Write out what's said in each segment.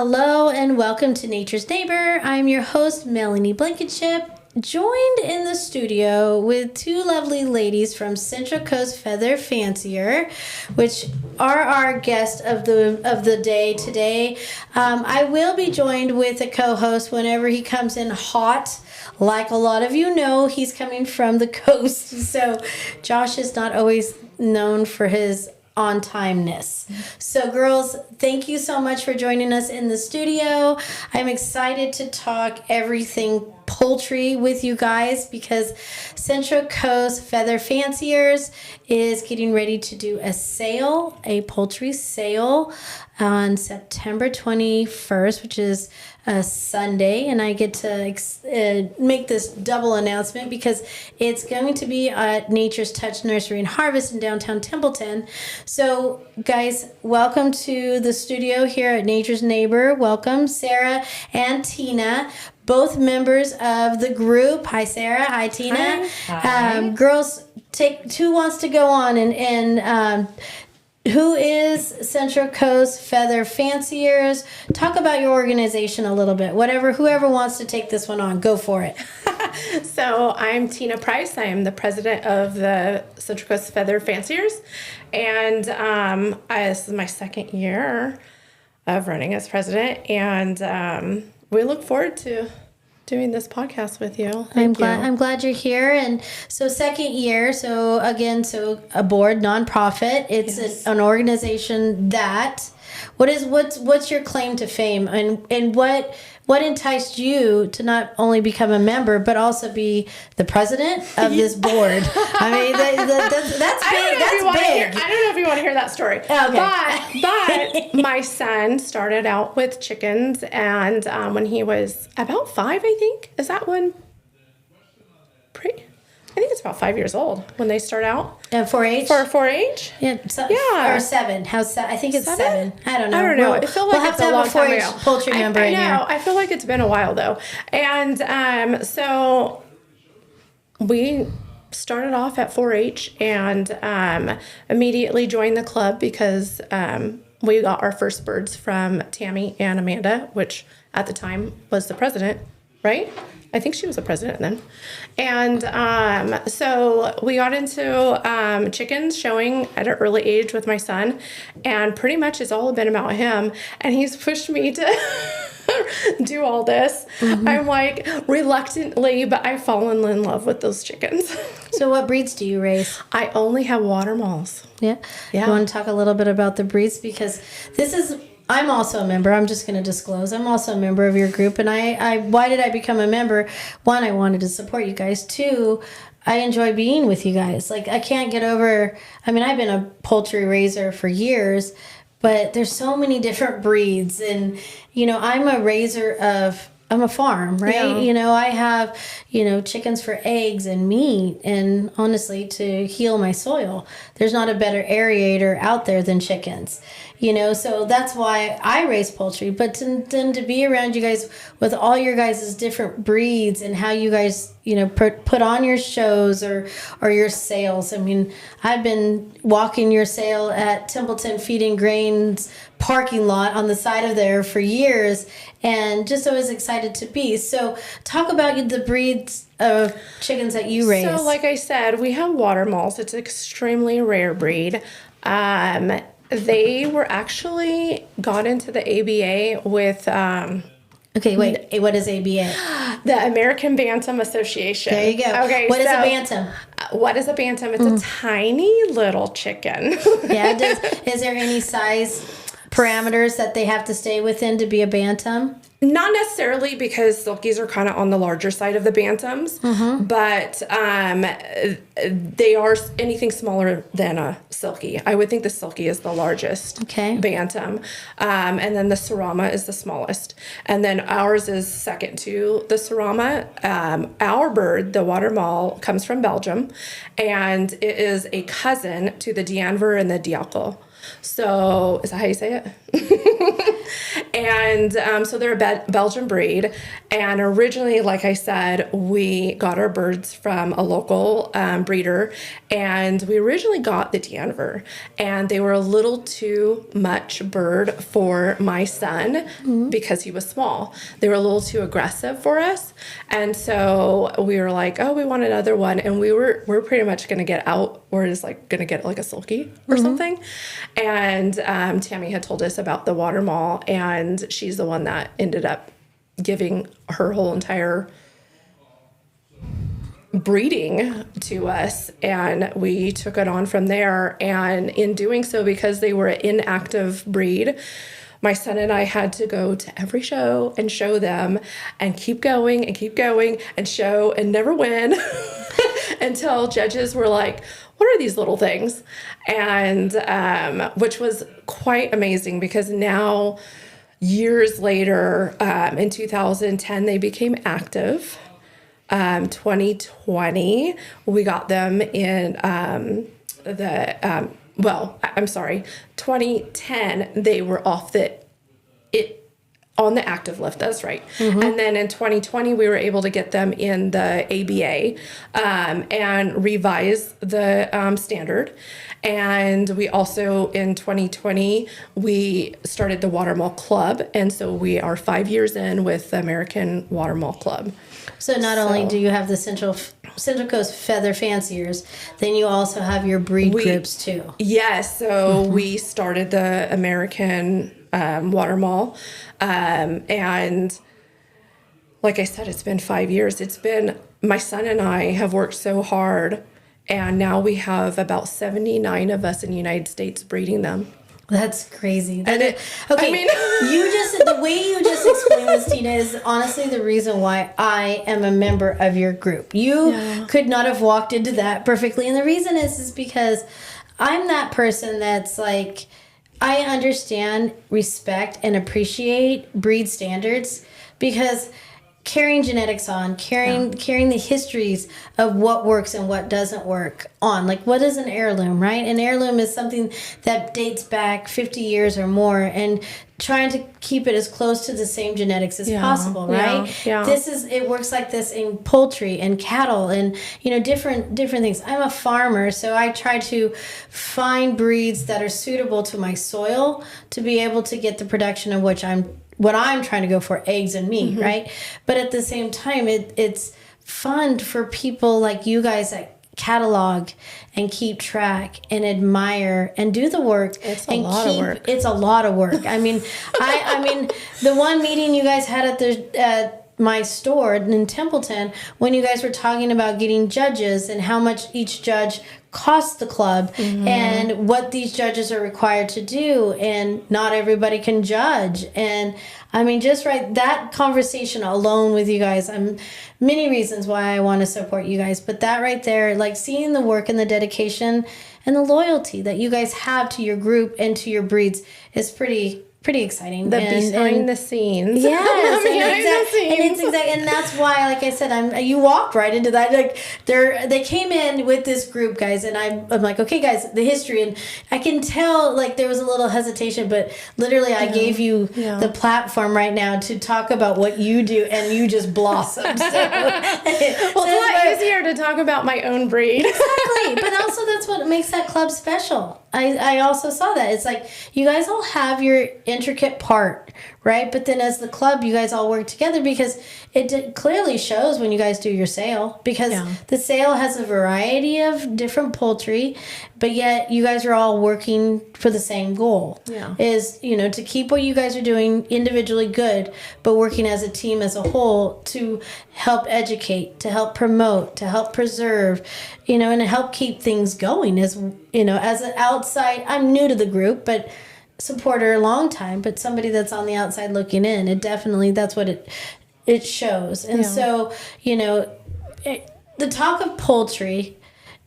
Hello and welcome to Nature's Neighbor. I'm your host, Melanie Blankenship, joined in the studio with two lovely ladies from Central Coast Feather Fancier, which are our guest of the day today. I will be joined with a co-host whenever he comes in hot. Like a lot of you know, he's coming from the coast, so Josh is not always known for his on-timeness. So girls, thank you so much for joining us in the studio. I'm excited to talk everything poultry with you guys because Central Coast Feather Fanciers is getting ready to do a poultry sale on September 21st, which is a Sunday, and I get to make this double announcement because it's going to be at Nature's Touch Nursery and Harvest in downtown Templeton. So, guys, welcome to the studio here at Nature's Neighbor. Welcome, Sarah and Tina, both members of the group. Hi, Sarah. Hi, Tina. Hi. Girls, who wants to go on and who is Central Coast Feather Fanciers? Talk about your organization a little bit. Whoever wants to take this one on, go for it. So I'm Tina Price. I am the president of the Central Coast Feather Fanciers. And this is my second year of running as president. And we look forward to doing this podcast with you. I'm glad you're here. And so second year, so a board nonprofit. It's Yes. an organization that what's your claim to fame and what enticed you to not only become a member but also be the president of this board? I mean, that's big. That's big. I don't know if you want to hear that story. Okay. But my son started out with chickens, and when he was about 5, I think. Is that when? I think it's about 5 years old when they start out. 4-H? For 4-H? Yeah. Or 7. I think it's 7. I don't know. I feel like we'll it's have a to long have a time 4-H ago. poultry member in I know. here. I feel like it's been a while though. And so we started off at 4-H and immediately joined the club because we got our first birds from Tammy and Amanda, which at the time was the president, right? I think she was the president then. And so we got into chickens showing at an early age with my son. And pretty much it's all been about him. And he's pushed me to do all this. Mm-hmm. I'm like reluctantly, but I've fallen in love with those chickens. So what breeds do you raise? I only have water malls. Yeah. You want to talk a little bit about the breeds? Because I'm also a member. I'm just going to disclose. I'm also a member of your group. And why did I become a member? One, I wanted to support you guys. Two, I enjoy being with you guys. Like, I can't get over, I've been a poultry raiser for years, but there's so many different breeds. And, I'm a farm, right? Yeah. I have, chickens for eggs and meat and honestly to heal my soil. There's not a better aerator out there than chickens, so that's why I raise poultry. But then to be around you guys with all your guys' different breeds and how you guys, put on your shows or your sales. I've been walking your sale at Templeton Feed and Grains parking lot on the side of there for years and just always excited to be. So talk about the breeds of chickens that you raise. So like I said, we have water malls. It's an extremely rare breed. They were actually got into the ABA with... Okay, wait. What is ABA? The American Bantam Association. There you go. Okay, What is a bantam? What is a bantam? It's a tiny little chicken. Yeah, is there any size parameters that they have to stay within to be a bantam? Not necessarily, because silkies are kind of on the larger side of the bantams, but they are anything smaller than a silkie. I would think the silkie is the largest bantam, and then the Sarama is the smallest, and then ours is second to the Sarama. Our bird, the water mall, comes from Belgium, and it is a cousin to the D'Anvers and the Diaco. So is that how you say it? And so they're a Belgian breed. And originally, like I said, we got our birds from a local breeder, and we originally got the Danver, and they were a little too much bird for my son because he was small. They were a little too aggressive for us, and so we were like, oh, we want another one, and we're pretty much going to get out. We're just like going to get like a sulky or something. And Tammy had told us about the water mall, and she's the one that ended up giving her whole entire breeding to us, and we took it on from there. And in doing so, because they were an inactive breed, my son and I had to go to every show and show them and keep going and show and never win until judges were like, what are these little things? And which was quite amazing, because now years later, in 2010, they became active. 2020, we got them in 2010, they were off on the active list. That's right. And then in 2020, we were able to get them in the ABA and revise the standard. And we also, in 2020, we started the Water Mall Club. And so we are 5 years in with the American Water Mall Club. So not only do you have the Central Coast Feather Fanciers, then you also have your breed groups too. Yes. So we started the American Water Mall. And like I said, it's been 5 years. My son and I have worked so hard, and now we have about 79 of us in the United States breeding them. That's crazy. The way you just explained this, Tina, is honestly the reason why I am a member of your group. You could not have walked into that perfectly. And the reason is because I'm that person that's like, I understand, respect, and appreciate breed standards, because carrying genetics on, carrying the histories of what works and what doesn't work on. Like, what is an heirloom, right? An heirloom is something that dates back 50 years or more, and trying to keep it as close to the same genetics as possible, right? Yeah. It works like this in poultry and cattle and, different things. I'm a farmer, so I try to find breeds that are suitable to my soil to be able to get the production of what I'm trying to go for, eggs and meat, right? But at the same time, it's fun for people like you guys that catalog and keep track and admire and do the work. It's a lot of work. I mean, I mean, the one meeting you guys had at my store in Templeton, when you guys were talking about getting judges and how much each judge costs the club and what these judges are required to do, and not everybody can judge. And I mean, just that conversation alone with you guys, many reasons why I want to support you guys, but that right there, like seeing the work and the dedication and the loyalty that you guys have to your group and to your breeds is pretty exciting. Behind the scenes. Yes, and that's why, like I said, you walked right into that. Like they came in with this group, guys, and I'm like, okay, guys, the history, and I can tell like there was a little hesitation, but literally I gave you the platform right now to talk about what you do, and you just blossomed. So, it's a lot easier to talk about my own breed. Exactly, but also that's what makes that club special. I also saw that. It's like you guys all have your intricate part, right? But then as the club, you guys all work together, because it clearly shows when you guys do your sale, because the sale has a variety of different poultry, but yet you guys are all working for the same goal. Is, to keep what you guys are doing individually good, but working as a team as a whole to help educate, to help promote, to help preserve, and to help keep things going. As an outside, I'm new to the group, but supporter a long time, but somebody that's on the outside looking in, it definitely, that's what it shows. And so, the talk of poultry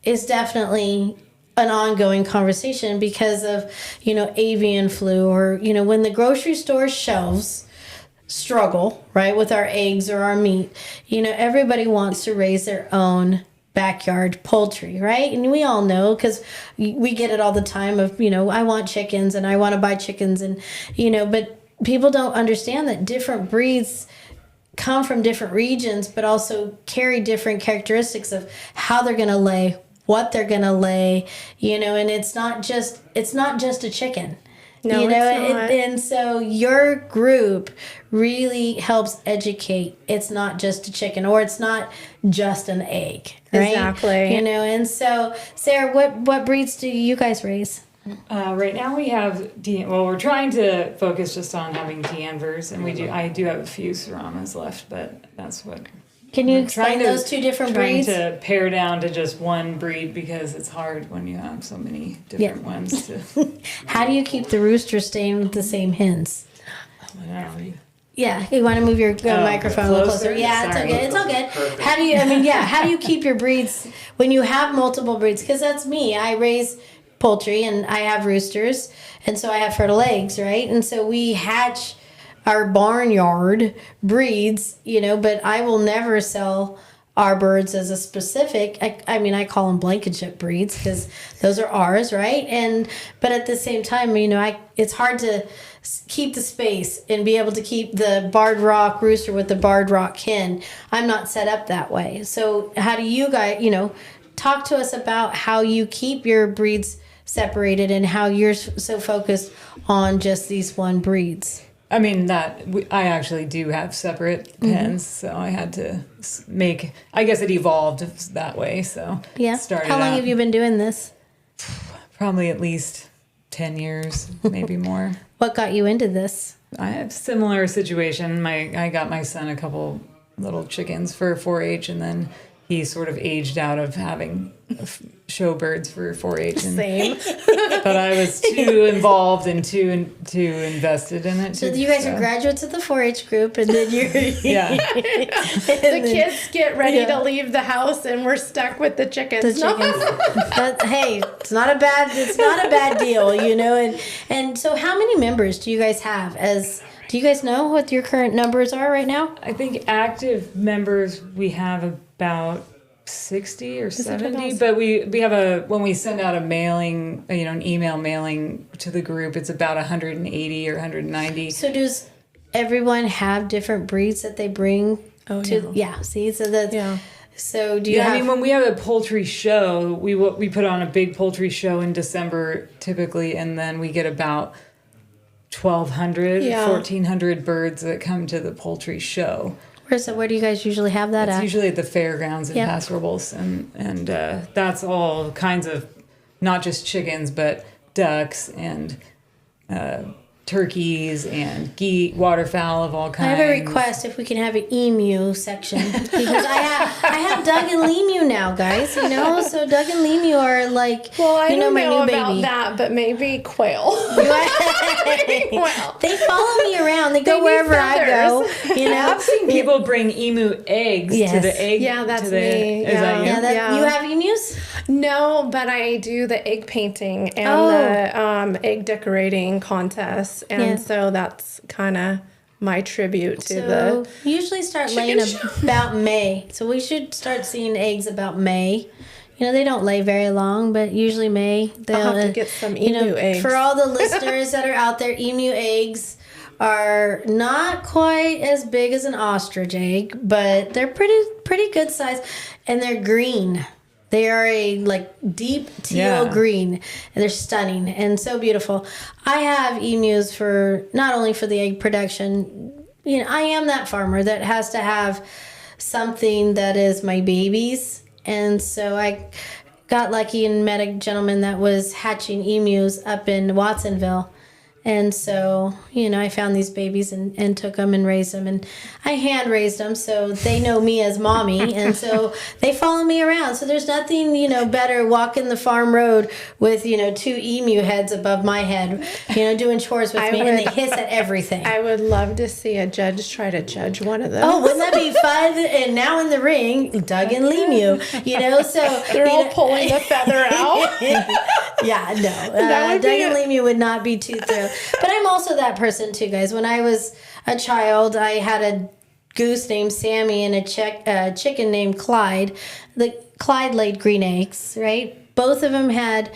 is definitely an ongoing conversation because of, avian flu, or, when the grocery store shelves struggle, right, with our eggs or our meat, everybody wants to raise their own backyard poultry, right? And we all know, because we get it all the time of, I want chickens and I want to buy chickens, and, but people don't understand that different breeds come from different regions, but also carry different characteristics of how they're going to lay, what they're going to lay, and it's not just a chicken. No, you know, it's not. and so your group really helps educate. It's not just a chicken, or it's not just an egg, right? Exactly. And so Sarah, what breeds do you guys raise? Right now we have we're trying to focus just on having D'Anvers, and I do have a few Seramas left, but that's what. Can you explain those two different breeds? Trying to pare down to just one breed because it's hard when you have so many different ones. How do you keep the rooster staying with the same hens? Yeah, you want to move your microphone a little closer. Yeah, it's okay. It's all good. Perfect. How do you keep your breeds when you have multiple breeds? Because that's me. I raise poultry and I have roosters, and so I have fertile eggs, right? And so we hatch our barnyard breeds, but I will never sell our birds as a specific. I call them Blankenship breeds because those are ours, right? But at the same time, it's hard to keep the space and be able to keep the barred rock rooster with the barred rock hen. I'm not set up that way. So how do you guys, talk to us about how you keep your breeds separated and how you're so focused on just these one breeds? I mean, I actually do have separate pens, so I had to I guess it evolved that way, so. Yeah. How long have you been doing this? Probably at least 10 years, maybe more. What got you into this? I have a similar situation. I got my son a couple little chickens for 4-H, and then he sort of aged out of having show birds for 4-H. Same. But I was too involved and too invested in it. So you guys are graduates of the 4-H group, and then you're... Yeah. The kids get ready to leave the house, and we're stuck with the chickens. Hey, it's not a bad deal, And so how many members do you guys have? Do you guys know what your current numbers are right now? I think active members we have about 60 or 70, but we have when we send out a mailing, an email mailing to the group, it's about 180 or 190. So does everyone have different breeds that they bring see, so that's... Yeah. So do you when we have a poultry show, we put on a big poultry show in December typically, and then we get about 1,200, 1,400 birds that come to the poultry show. Where do you guys usually have that at? It's usually at the fairgrounds in Pastorals, and that's all kinds of, not just chickens, but ducks and turkeys and waterfowl of all kinds. I have a request if we can have an emu section, because I have Doug and Lemu now, guys. So Doug and Lemu are like, I don't my know new about baby. That, but maybe quail. They follow me around. They go wherever I go. I've seen people bring emu eggs to the egg. Yeah, that's me. Is that you? You have emus? No, but I do the egg painting and the egg decorating contests, and so that's kind of my tribute to the. Usually start laying about May, so we should start seeing eggs about May. They don't lay very long, but usually May. I'll have to get some emu eggs. For all the listeners that are out there, emu eggs are not quite as big as an ostrich egg, but they're pretty good size, and they're green. They are a deep teal green, and they're stunning and so beautiful. I have emus not only for the egg production. I am that farmer that has to have something that is my babies, and so I got lucky and met a gentleman that was hatching emus up in Watsonville. And so, I found these babies and took them and raised them. And I hand raised them, so they know me as mommy. And so they follow me around. So there's nothing, better walking the farm road with, 2 emu heads above my head, doing chores with me. And they hiss at everything. I would love to see a judge try to judge one of those. Oh, wouldn't that be fun? And now in the ring, Doug and Lemu, so. They're all pulling the feather out. Yeah, no. Doug and Lemu would not be too thrilled. But I'm also that person too, guys. When I was a child, I had a goose named Sammy and a chicken named Clyde. The Clyde laid green eggs, right? Both of them had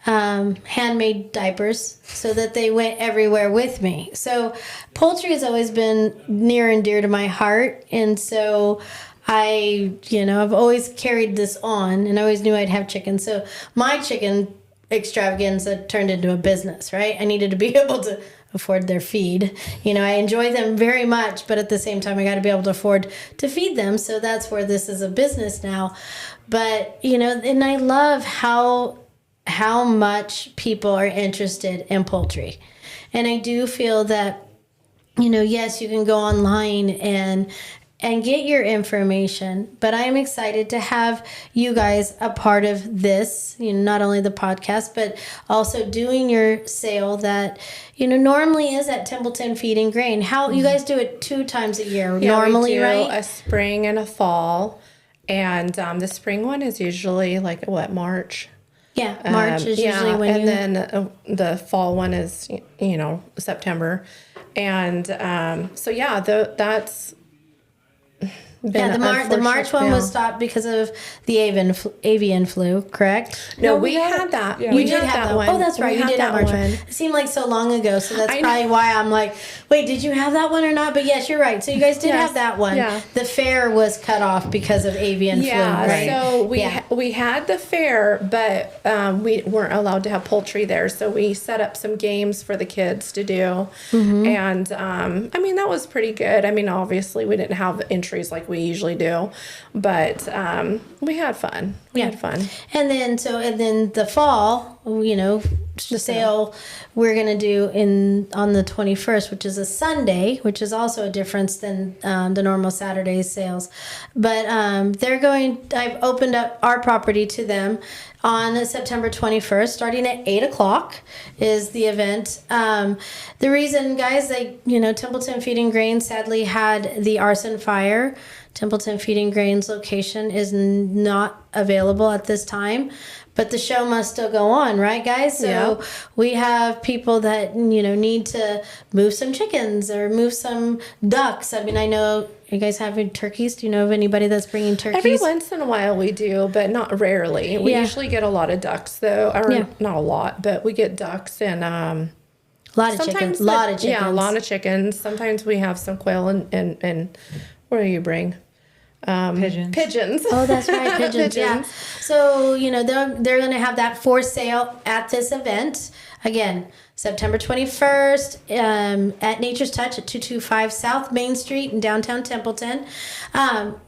handmade diapers so that they went everywhere with me. So poultry has always been near and dear to my heart. And so I've always carried this on, and I always knew I'd have chicken. So my chicken extravaganza turned into a business, right? I needed to be able to afford their feed. I enjoy them very much, but at the same time, I got to be able to afford to feed them. So that's where this is a business now. But, and I love how much people are interested in poultry. And I do feel that, yes, you can go online and get your information, but I'm excited to have you guys a part of this, not only the podcast, but also doing your sale that, normally is at Templeton Feed and Grain. How you guys do it 2 times a year normally, we do right? a spring and a fall. And the spring one is usually March? Yeah, March is usually when and then the fall one is, September. And that's... the March one was stopped because of the avian flu, correct? No, we had that. Yeah. You did have that one. Oh, that's right. You did have March one. It seemed like so long ago, so that's probably why I'm like, wait, did you have that one or not? But yes, you're right. So you guys did have that one. Yeah. The fair was cut off because of avian flu, right? So we had the fair, but we weren't allowed to have poultry there. So we set up some games for the kids to do. Mm-hmm. And that was pretty good. Obviously we didn't have entries like we usually do, but we had fun. We had fun. And then the fall, the sale we're gonna do on the 21st, which is a Sunday, which is also a difference than the normal Saturday sales. But I've opened up our property to them on September 21st, starting at 8:00 is the event. The reason, guys, Templeton Feed and Grain sadly had the arson fire. Templeton Feed and Grain's location is not available at this time, but the show must still go on, right, guys? So we have people that, need to move some chickens or move some ducks. I know you guys having turkeys. Do you know of anybody that's bringing turkeys? Every once in a while we do, but not rarely. We usually get a lot of ducks, though. Or not a lot, but we get ducks and... a lot of chickens. Yeah, a lot of chickens. Sometimes we have some quail and what do you bring? Pigeons. Oh, that's right, pigeons. Yeah. So they're going to have that for sale at this event again, September 21st at Nature's Touch at 225 South Main Street in downtown Templeton.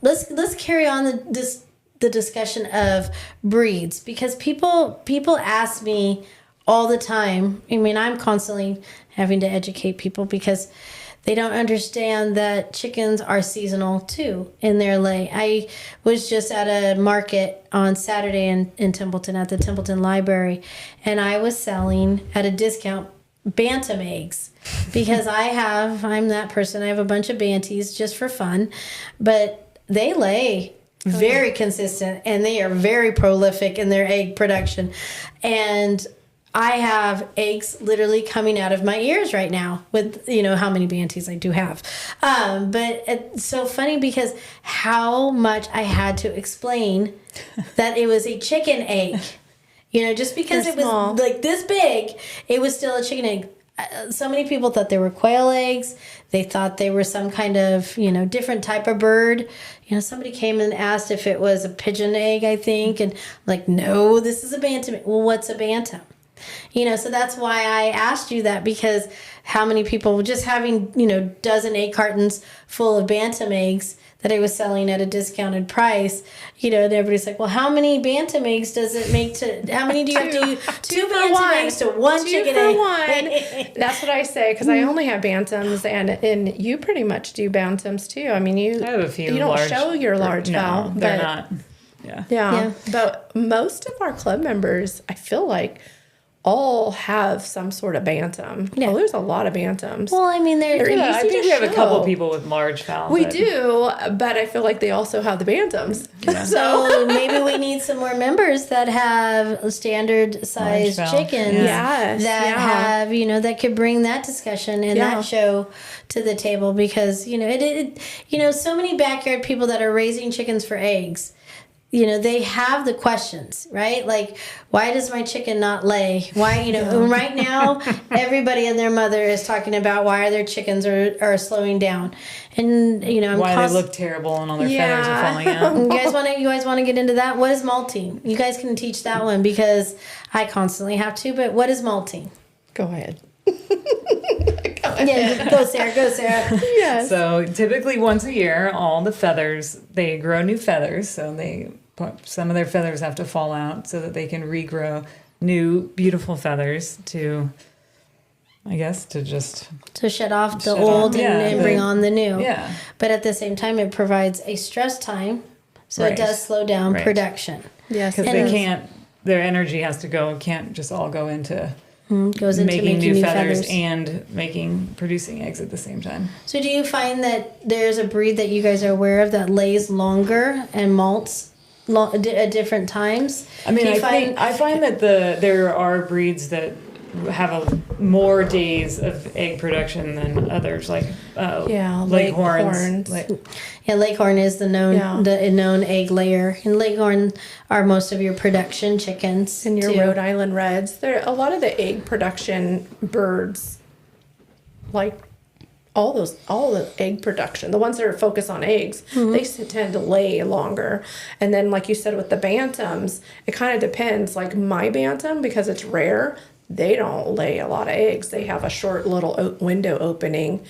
Let's carry on the discussion of breeds, because people ask me all the time. I'm constantly having to educate people because they don't understand that chickens are seasonal too in their lay. I was just at a market on Saturday in Templeton at the Templeton Library, and I was selling at a discount bantam eggs because I'm that person. I have a bunch of banties just for fun, but they lay very consistent and they are very prolific in their egg production. And I have eggs literally coming out of my ears right now with, how many banties I do have. But it's so funny because how much I had to explain that it was a chicken egg. Just because it was small, like this big, it was still a chicken egg. So many people thought they were quail eggs. They thought they were some kind of, different type of bird. Somebody came and asked if it was a pigeon egg, I think. And no, this is a bantam. Well, what's a bantam? So that's why I asked you that, because how many people just having, dozen egg cartons full of bantam eggs that I was selling at a discounted price, and everybody's like, well, how many bantam eggs does it make how many do you have to use? Two bantam eggs to one chicken egg. That's what I say, because I only have bantams, and you pretty much do bantams too. I have a few. You don't show your large fowl. No, they're not. Yeah. But most of our club members, I feel like, all have some sort of bantam. Yeah. Well, there's a lot of bantams. Well, I think we have a couple people with large fowl. We do, but I feel like they also have the bantams. Yeah. So maybe we need some more members that have standard sized chickens that have, that could bring that discussion and that show to the table, because, so many backyard people that are raising chickens for eggs. they have the questions, right? Like, why does my chicken not lay? Why, right now, everybody and their mother is talking about why their chickens are slowing down. And, why they look terrible and all their feathers are falling out. You guys want to get into that? What is molting? You guys can teach that one because I constantly have to, but what is molting? Go ahead. Yeah, go Sarah. Yes. So typically once a year, all the feathers, they grow new feathers. So some of their feathers have to fall out so that they can regrow new beautiful feathers to shed off the old and bring on the new. Yeah. But at the same time, it provides a stress time, so Right. it does slow down Right. production. Yes. Because their energy has to go, can't just all go into Goes into making new feathers and producing eggs at the same time. So do you find that there's a breed that you guys are aware of that lays longer and malts at different times? I mean, I find that there are breeds that have more days of egg production than others, like Leghorns. Leghorn is the known egg layer, and Leghorn are most of your production chickens. And your too. Rhode Island Reds. A lot of the egg production birds, like all the egg production, the ones that are focused on eggs, they tend to lay longer. And then, like you said, with the bantams, it kind of depends. Like my bantam, because it's rare, they don't lay a lot of eggs. They have a short little window opening.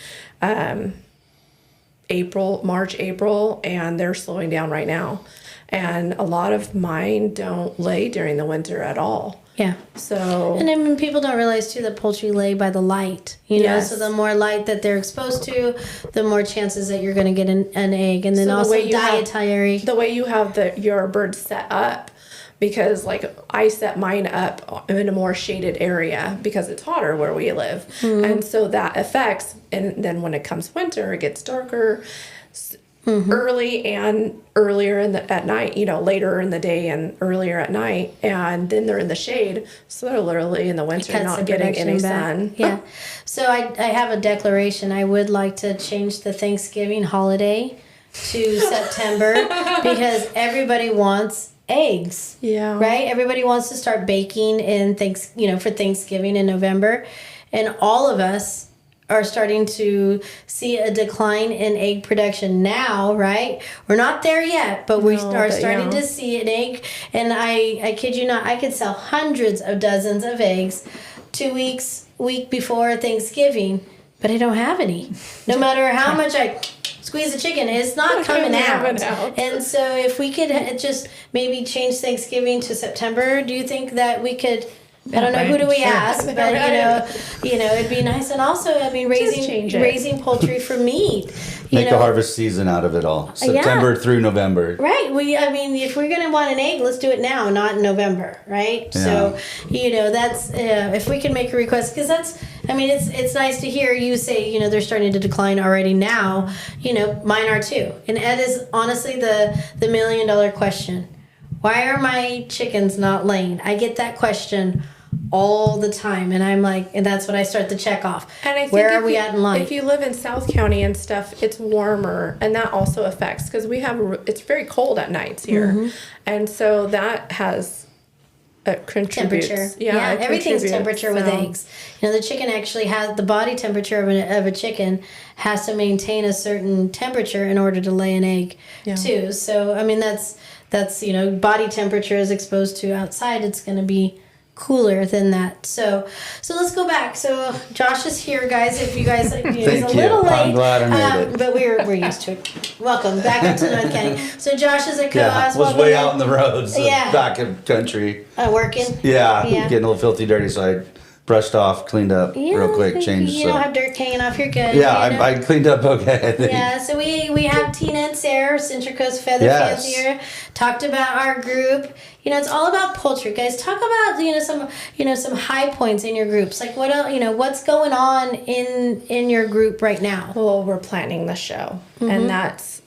March, April, and they're slowing down right now. And a lot of mine don't lay during the winter at all. Yeah. So. And I mean, people don't realize too that poultry lay by the light. Yes. So the more light that they're exposed to, the more chances that you're going to get an egg. And then also dietary. The way you have your birds set up, because like I set mine up in a more shaded area because it's hotter where we live, and so that affects. And then when it comes winter, it gets darker early and earlier at night. Later in the day and earlier at night, and then they're in the shade, so they're literally in the winter not getting any sun. Yeah. So I have a declaration. I would like to change the Thanksgiving holiday to September because everybody wants eggs. Yeah. Right? Everybody wants to start baking for Thanksgiving in November. And all of us are starting to see a decline in egg production now, right? We're not there yet, but we are starting to see an egg. And I kid you not, I could sell hundreds of dozens of eggs 2 weeks, week before Thanksgiving, but I don't have any. No matter how much I squeeze the chicken, it's not coming out. And so if we could just maybe change Thanksgiving to September, do you think that we could? I don't know, who do we ask, but it'd be nice. And also, I mean, raising poultry for meat. Make a harvest season out of it all. September through November. Right. If we're gonna want an egg, let's do it now, not in November, right? Yeah. So, that's if we can make a request, because it's nice to hear you say, they're starting to decline already now. Mine are too. And Ed is honestly the $1 million question. Why are my chickens not laying? I get that question all the time, and I'm like, and that's when I start to check off. And I think where are we at in life? If you live in South County and stuff, it's warmer, and that also affects because it's very cold at nights here, and so that has contributes. Temperature. Yeah, everything's temperature with eggs. The chicken actually has the body temperature of a chicken has to maintain a certain temperature in order to lay an egg too. So that's body temperature is exposed to outside, it's going to be cooler than that. So let's go back. So Josh is here, guys. If you guys, he's a little late. I'm glad I made it. But we're used to it. Welcome back up to North County. So Josh is a co-host. Was way out in the roads, back in country. Working. Getting a little filthy dirty, so I brushed off, cleaned up real quick, changed. You don't have dirt hanging off. You're good. I cleaned up okay, I think. Yeah, so we have Tina and Sarah, Central Coast Feather Fancier, talked about our group. It's all about poultry, guys. Talk about some high points in your groups. Like what else, what's going on in your group right now? Well, we're planning the show, and that's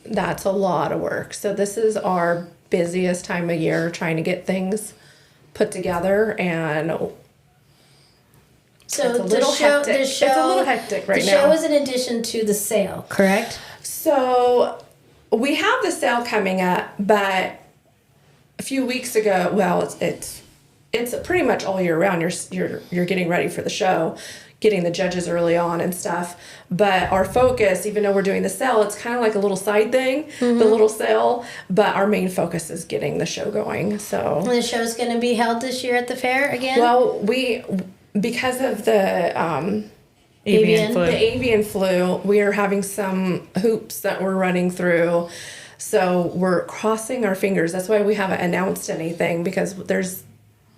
a lot of work. So this is our busiest time of year, trying to get things put together, and so it's a little hectic. It's a little hectic right now. The show is in addition to the sale, correct? So we have the sale coming up, but a few weeks ago, well, it's pretty much all year round. You're getting ready for the show, getting the judges early on and stuff. But our focus, even though we're doing the sale, it's kind of like a little side thing, the little sale. But our main focus is getting the show going. So The show's going to be held this year at the fair again? well, because of the Avian flu. the avian flu, we are having some hoops that we're running through. So we're crossing our fingers. That's why we haven't announced anything, because there's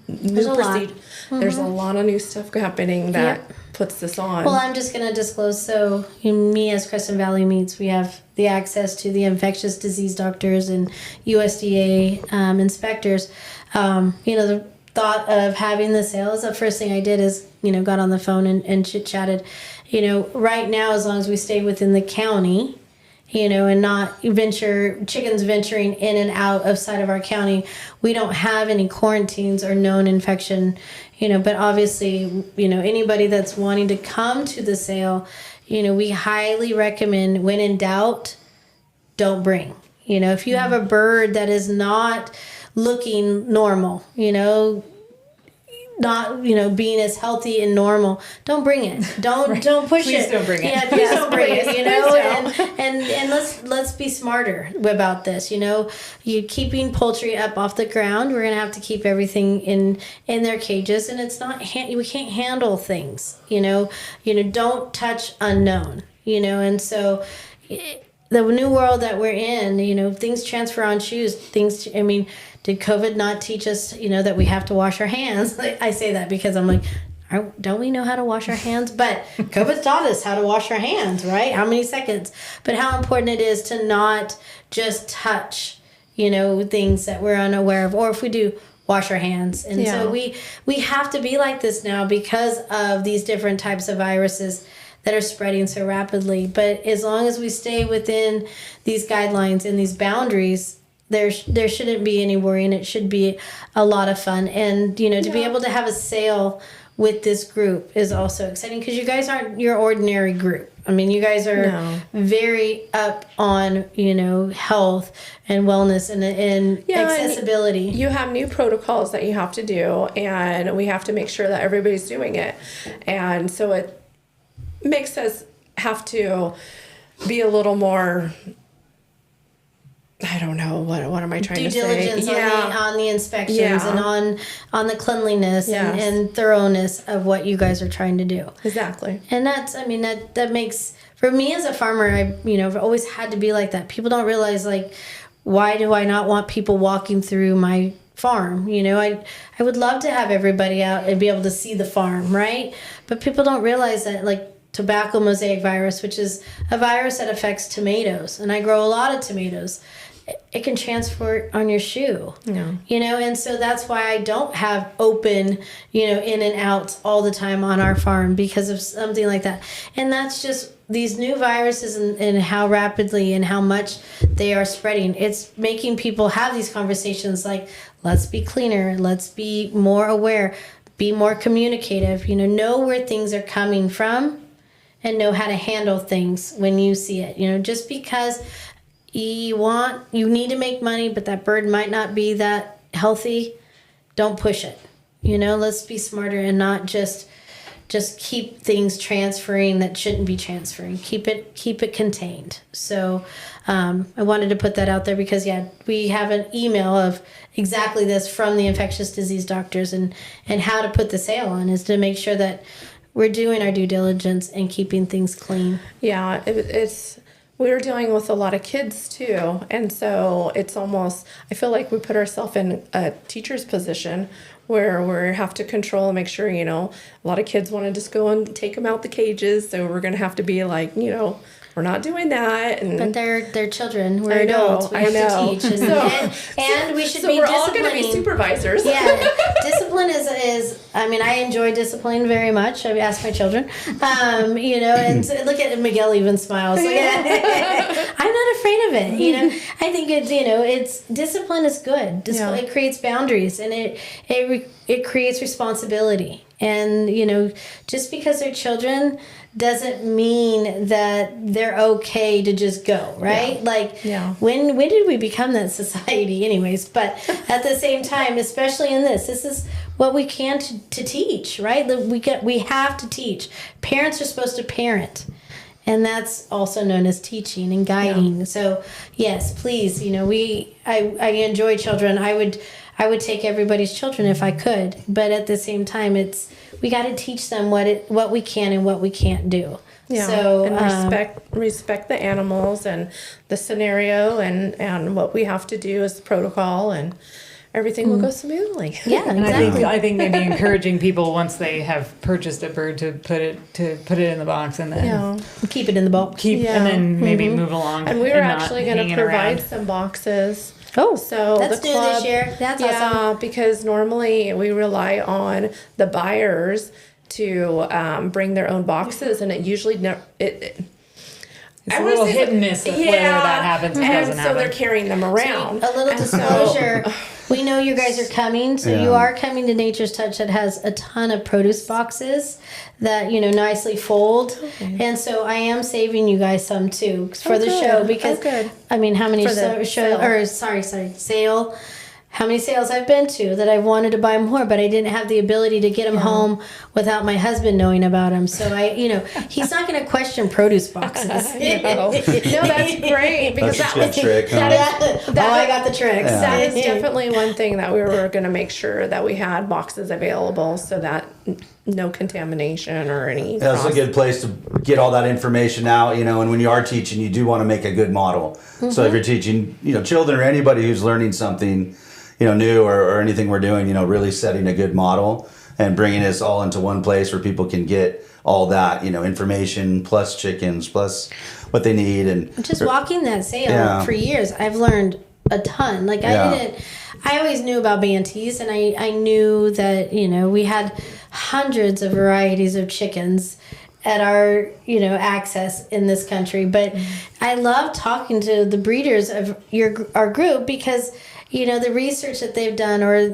a lot. There's a lot of new stuff happening that Yep. puts this on. Well, I'm just going to disclose. So, me as Crescent Valley Meats, we have the access to the infectious disease doctors and USDA inspectors. The thought of having the sales, the first thing I did is, got on the phone and chit-chatted. Right now, as long as we stay within the county, and not chickens venturing in and out of side of our county, we don't have any quarantines or known infection, but obviously, anybody that's wanting to come to the sale, we highly recommend, when in doubt, don't bring. If you have a bird that is not looking normal, not being as healthy and normal, don't bring it. Don't push Please it. don't bring it. Yeah, please don't bring it. Please don't. And let's be smarter about this. You keeping poultry up off the ground. We're gonna have to keep everything in their cages, and it's not we can't handle things. Don't touch unknown. And so. The new world that we're in, things transfer on shoes. Did COVID not teach us, that we have to wash our hands? I say that because I'm like, don't we know how to wash our hands? But COVID taught us how to wash our hands, right? How many seconds? But how important it is to not just touch, things that we're unaware of. Or if we do, wash our hands. And so we have to be like this now because of these different types of viruses that are spreading so rapidly. But as long as we stay within these guidelines and these boundaries, there shouldn't be any worry, and it should be a lot of fun. And to be able to have a sale with this group is also exciting, because you guys aren't your ordinary group. You guys are very up on health and wellness and accessibility. And you have new protocols that you have to do, and we have to make sure that everybody's doing it. And so it makes us have to be a little more, I don't know, what am I trying to say? Due diligence on the inspections and on the cleanliness and thoroughness of what you guys are trying to do. Exactly. And that's, that makes, for me as a farmer, I've always had to be like that. People don't realize, why do I not want people walking through my farm? I would love to have everybody out and be able to see the farm, right? But people don't realize that, tobacco mosaic virus, which is a virus that affects tomatoes, and I grow a lot of tomatoes, it can transfer on your shoe. And so that's why I don't have open, in and outs all the time on our farm, because of something like that. And that's just these new viruses and how rapidly and how much they are spreading. It's making people have these conversations like, let's be cleaner, let's be more aware, be more communicative, know where things are coming from, and know how to handle things when you see it. Just because you need to make money, but that bird might not be that healthy, don't push it. Let's be smarter and not just keep things transferring that shouldn't be transferring. Keep it contained. So I wanted to put that out there because we have an email of exactly this from the infectious disease doctors, and how to put the sale on is to make sure that we're doing our due diligence and keeping things clean. Yeah, we're dealing with a lot of kids too, and so it's almost, I feel like we put ourselves in a teacher's position where we have to control and make sure, a lot of kids want to just go and take them out the cages, so we're going to have to be like, we're not doing that. But they're children. We're adults. We have to teach. And we should be disciplining. So we're all going to be supervisors. Yeah. Discipline is I enjoy discipline very much. I ask my children. And look at Miguel even smiles. I'm not afraid of it. I think it's discipline is good. It creates boundaries, and it creates responsibility. And, just because they're children doesn't mean that they're okay to just go, right? Yeah. Like, Yeah. when did we become that society, anyways? But at the same time, especially in this is what we can to teach, right? We have to teach. Parents are supposed to parent. And that's also known as teaching and guiding. Yeah. So yes, please, I enjoy children. I would take everybody's children if I could, but at the same time, we got to teach them what we can and what we can't do. Yeah. So and respect the animals and the scenario and what we have to do as protocol, and everything will go smoothly. Yeah, And exactly. I think maybe encouraging people once they have purchased a bird to put it in the box and then Yeah. Keep it in the box. and then maybe move along. And we were not actually going to hanging provide around. some boxes. Oh, So let's the do club, this year. That's yeah, awesome. because normally we rely on the buyers to bring their own boxes, and it usually It's a little hit and miss of whether that happens or and doesn't so happen. they're carrying them around. A little disclosure. We know you guys are coming, so you are coming to Nature's Touch that has a ton of produce boxes that, nicely fold. Okay. And so I am saving you guys some too for the show because, I mean, how many sale. How many sales I've been to that I wanted to buy more, but I didn't have the ability to get them home without my husband knowing about them. So he's not going to question produce boxes. No, that's great because That's that was a trick. Huh? I got the tricks. Yeah. That is definitely one thing that we were going to make sure that we had boxes available so that no contamination or any. That's a good place to get all that information out, and when you are teaching, you do want to make a good model. Mm-hmm. So if you're teaching, children or anybody who's learning something, new or anything we're doing, really setting a good model and bringing us all into one place where people can get all that, information plus chickens plus what they need. And just walking that sale for years, I've learned a ton. Like I always knew about Banties, and I knew that, we had hundreds of varieties of chickens at our, access in this country. But I love talking to the breeders of our group because, the research that they've done, or,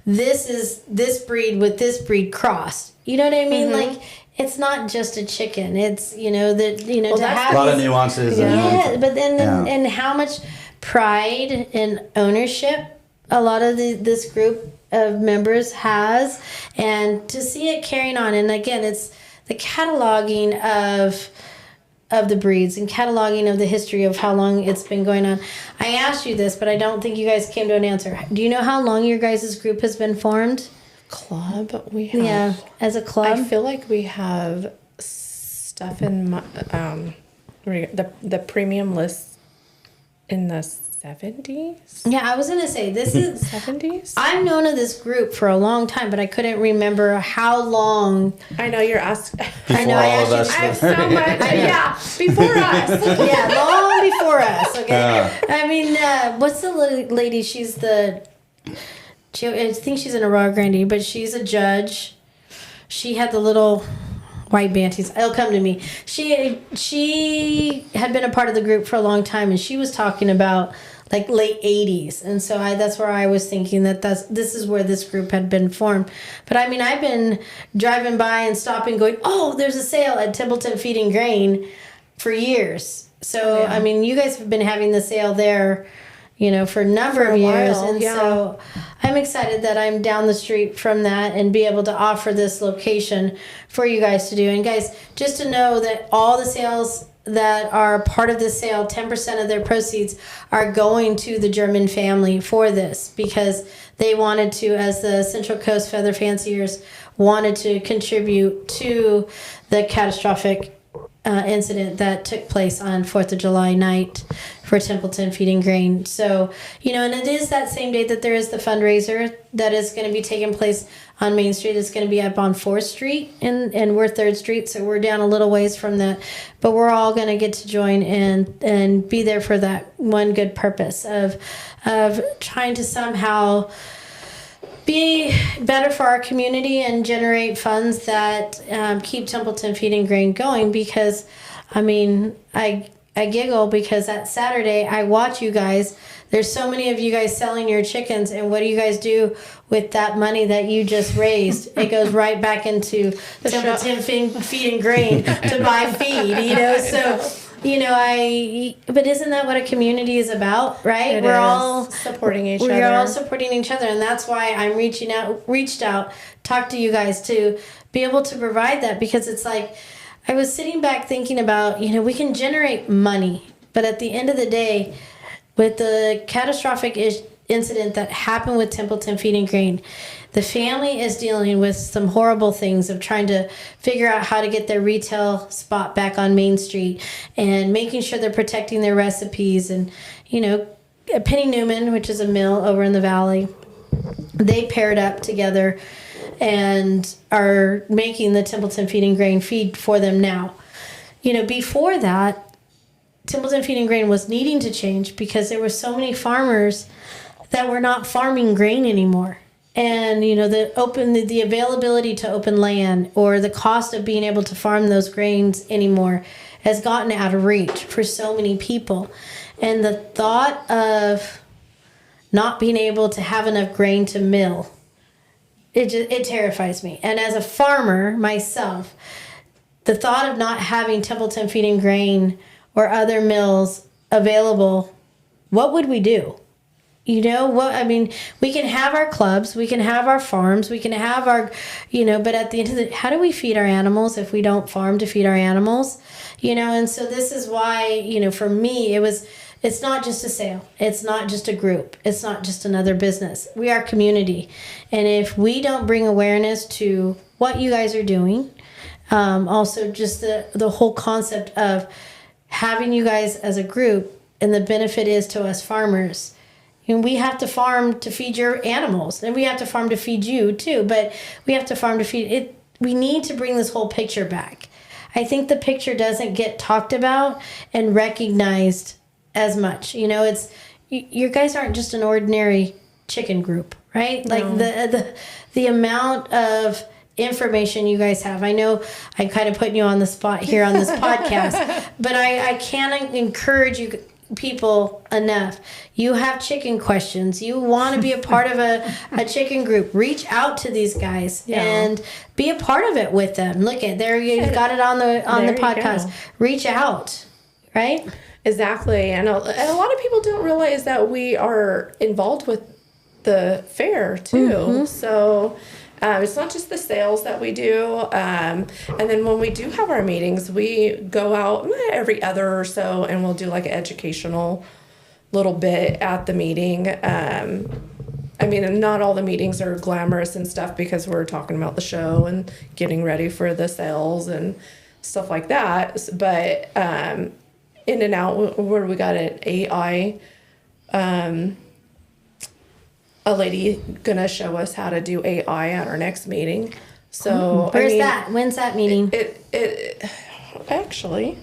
this is this breed with this breed crossed. You know what I mean? Mm-hmm. Like, it's not just a chicken. It's, to have a lot of nuances. Yeah, but then and how much pride and ownership a lot of this group of members has, and to see it carrying on. And again, it's the cataloging of the breeds and cataloging of the history of how long it's been going on. I asked you this, but I don't think you guys came to an answer. Do you know how long your guys' group has been formed? Club we have. Yeah, as a club. I feel like we have stuff in my, the premium list in the 70s. Yeah, I was gonna say this is 70s. I've known of this group for a long time, but I couldn't remember how long. I know you're asking. I know. I have so much. Yeah, before us. Yeah, long before us. Okay. I mean, what's the lady? She's I think she's in Aurora Grande, but she's a judge. She had the little white Banties. It'll come to me. She had been a part of the group for a long time, and she was talking about like late 80s, and so that's where I was thinking this is where this group had been formed. But I mean, I've been driving by and stopping, going, "Oh, there's a sale at Templeton Feed and Grain," for years. So I mean, you guys have been having the sale there, for a number of years, and so I'm excited that I'm down the street from that and be able to offer this location for you guys to do. And guys, just to know that all the sales that are part of this sale, 10% of their proceeds are going to the German family for this, because they wanted to, as the Central Coast Feather Fanciers, wanted to contribute to the catastrophic incident that took place on 4th of July night for Templeton Feed and Grain. So, and it is that same day that there is the fundraiser that is going to be taking place on Main Street. It's going to be up on 4th Street, and we're 3rd Street, so we're down a little ways from that. But we're all going to get to join and be there for that one good purpose of trying to somehow be better for our community and generate funds that keep Templeton Feed and Grain going. Because, I mean, I giggle because that Saturday I watch you guys. there's so many of you guys selling your chickens, and what do you guys do with that money that you just raised? It goes right back into Templeton feed and grain to buy feed, So, but isn't that what a community is about, right? We're all supporting each other. We're all supporting each other, and that's why I'm reached out, talked to you guys to be able to provide that, because it's like, I was sitting back thinking about, we can generate money, but at the end of the day, with the catastrophic incident that happened with Templeton Feed and Grain, the family is dealing with some horrible things of trying to figure out how to get their retail spot back on Main Street and making sure they're protecting their recipes. And, Penny Newman, which is a mill over in the valley, they paired up together and are making the Templeton Feed and Grain feed for them now. Before that, Templeton Feed and Grain was needing to change because there were so many farmers that were not farming grain anymore. And, the availability to open land or the cost of being able to farm those grains anymore has gotten out of reach for so many people. And the thought of not being able to have enough grain to mill, it terrifies me. And as a farmer myself, the thought of not having Templeton Feed and Grain or other mills available, what would we do? We can have our clubs, we can have our farms, we can have our, but at the end of the day, how do we feed our animals if we don't farm to feed our animals? And so this is why, for me, it's not just a sale. It's not just a group. It's not just another business. We are community. And if we don't bring awareness to what you guys are doing, also just the whole concept of having you guys as a group, and the benefit is to us farmers. We have to farm to feed your animals, and we have to farm to feed you too, but we have to farm to feed it. We need to bring this whole picture back. I think the picture doesn't get talked about and recognized as much. You guys aren't just an ordinary chicken group, right? No. Like the amount of information you guys have. I know I'm kind of putting you on the spot here on this podcast, but I can't encourage you people enough. You have chicken questions. You want to be a part of a chicken group. Reach out to these guys and be a part of it with them. Look at there, you got it on the podcast. Reach out, right? Exactly, and a lot of people don't realize that we are involved with the fair too. Mm-hmm. So. It's not just the sales that we do. And then when we do have our meetings, we go out every other or so, and we'll do like an educational little bit at the meeting. And not all the meetings are glamorous and stuff because we're talking about the show and getting ready for the sales and stuff like that. But in and out, where we got an AI a lady gonna show us how to do AI at our next meeting. So where's that? When's that meeting? It actually.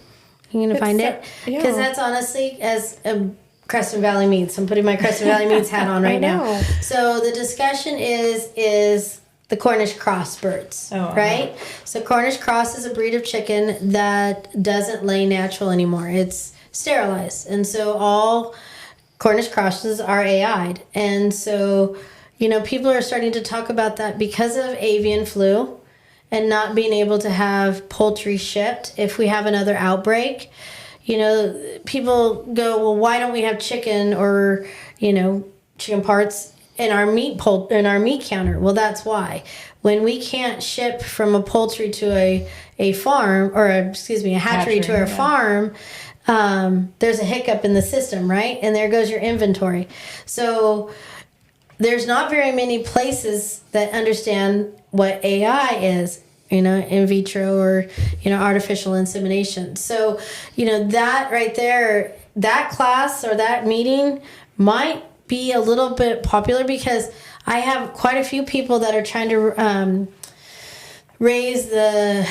You gonna find it? Because that's honestly as Crescent Valley Meats. I'm putting my Crescent Valley Meats hat on right now. So the discussion is the Cornish cross birds, right? So Cornish cross is a breed of chicken that doesn't lay natural anymore. It's sterilized, and so all Cornish crosses are AI'd. And so, people are starting to talk about that because of avian flu and not being able to have poultry shipped if we have another outbreak. People go, well, why don't we have chicken or, chicken parts in our meat counter? Well, that's why. When we can't ship from a poultry to a farm, or a hatchery to a farm, there's a hiccup in the system, right? And there goes your inventory. So there's not very many places that understand what AI is, in vitro or, artificial insemination. So, that right there, that class or that meeting might be a little bit popular because I have quite a few people that are trying to raise the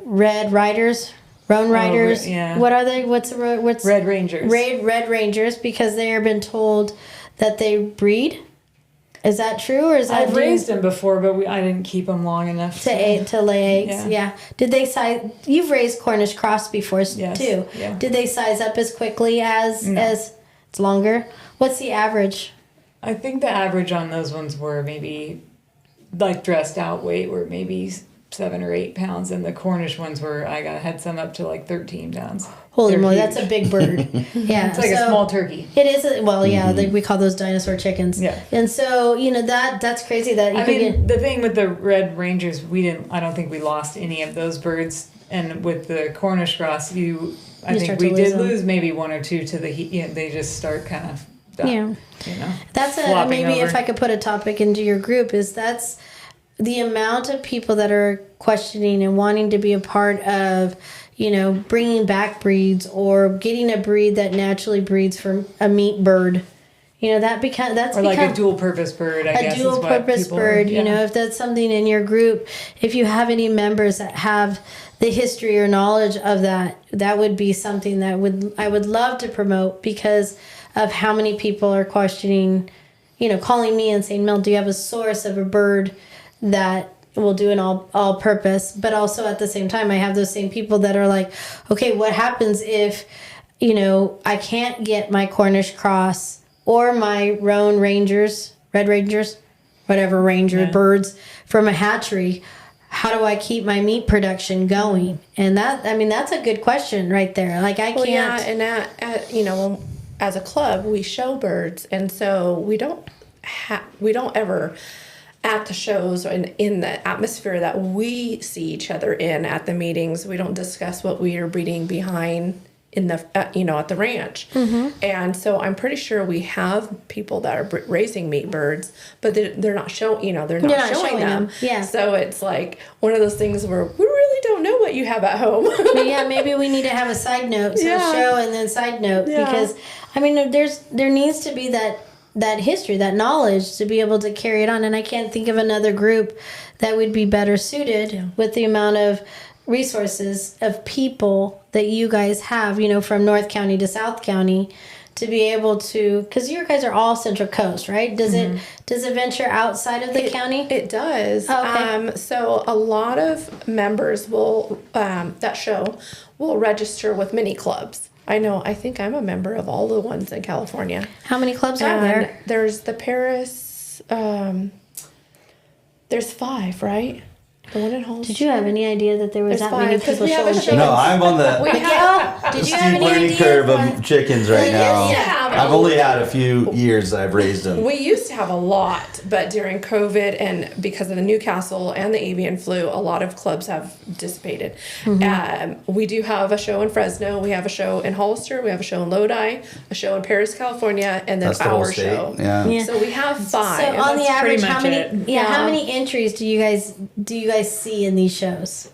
Red Riders? Roan Riders. What are they? What's Red Rangers? Red Rangers, because they have been told that they breed. Is that true, or is that? I've raised them before, but I didn't keep them long enough to lay eggs. Yeah. Did they size? You've raised Cornish cross before too. Yeah. Did they size up as quickly as it's longer? What's the average? I think the average on those ones were maybe like dressed out weight were maybe 7 or 8 pounds, and the Cornish ones were had some up to like 13 pounds. Holy They're moly, huge. that's a big bird. Yeah, It's like a small turkey. It is. We call those dinosaur chickens. Yeah. And so that's crazy that you I could mean, the thing with the red rangers, I don't think we lost any of those birds. And with the Cornish cross, I think start we to did lose lose maybe 1 or 2 to the heat. You know, they just start kind of, That's flopping maybe over. if I could put a topic into your group that's the amount of people that are questioning and wanting to be a part of, bringing back breeds or getting a breed that naturally breeds from a meat bird. That's or like become a dual purpose bird, I guess. a dual purpose bird. Yeah. If that's something in your group, if you have any members that have the history or knowledge of that would be something that I would love to promote, because of how many people are questioning, calling me and saying, Mel, do you have a source of a bird that will do an all purpose? But also at the same time, I have those same people that are like, okay, what happens if, I can't get my Cornish cross or my roan rangers, red rangers, whatever ranger birds from a hatchery? How do I keep my meat production going? And that's a good question right there. Like I can't. Yeah, and as a club, we show birds, and so we don't ever at the shows and in the atmosphere that we see each other in at the meetings. We don't discuss what we are breeding behind in the at the ranch. And so I'm pretty sure we have people that are raising meat birds, but they're not showing they're not showing them. Yeah. So it's like one of those things where we really don't know what you have at home. But yeah, maybe we need to have a side note, show and then side note, because there needs to be that history, that knowledge to be able to carry it on. And I can't think of another group that would be better suited with the amount of resources of people that you guys have, from North County to South County, to be able to, because you guys are all Central Coast, right? Does it venture outside of the county? It does. Oh, okay. So a lot of members will register with many clubs. I think I'm a member of all the ones in California. How many clubs are there? There's the Paris, there's 5, right? The one in Hollister. Did you have any idea that there was There's that many 5, 'cause people we have a showing show. chickens? No, I'm on the Did you have steep any learning idea? curve of chickens right now. Yeah. I've only had a few years that I've raised them. We used to have a lot, but during COVID and because of the Newcastle and the avian flu, a lot of clubs have dissipated. We do have a show in Fresno. We have a show in Hollister. We have a show in Lodi, a show in Paris, California, and then That's the whole our state. show. Yeah. So we have 5. So on the That's average, pretty how much many? it. Yeah, how Yeah. many entries do you guys see in these shows?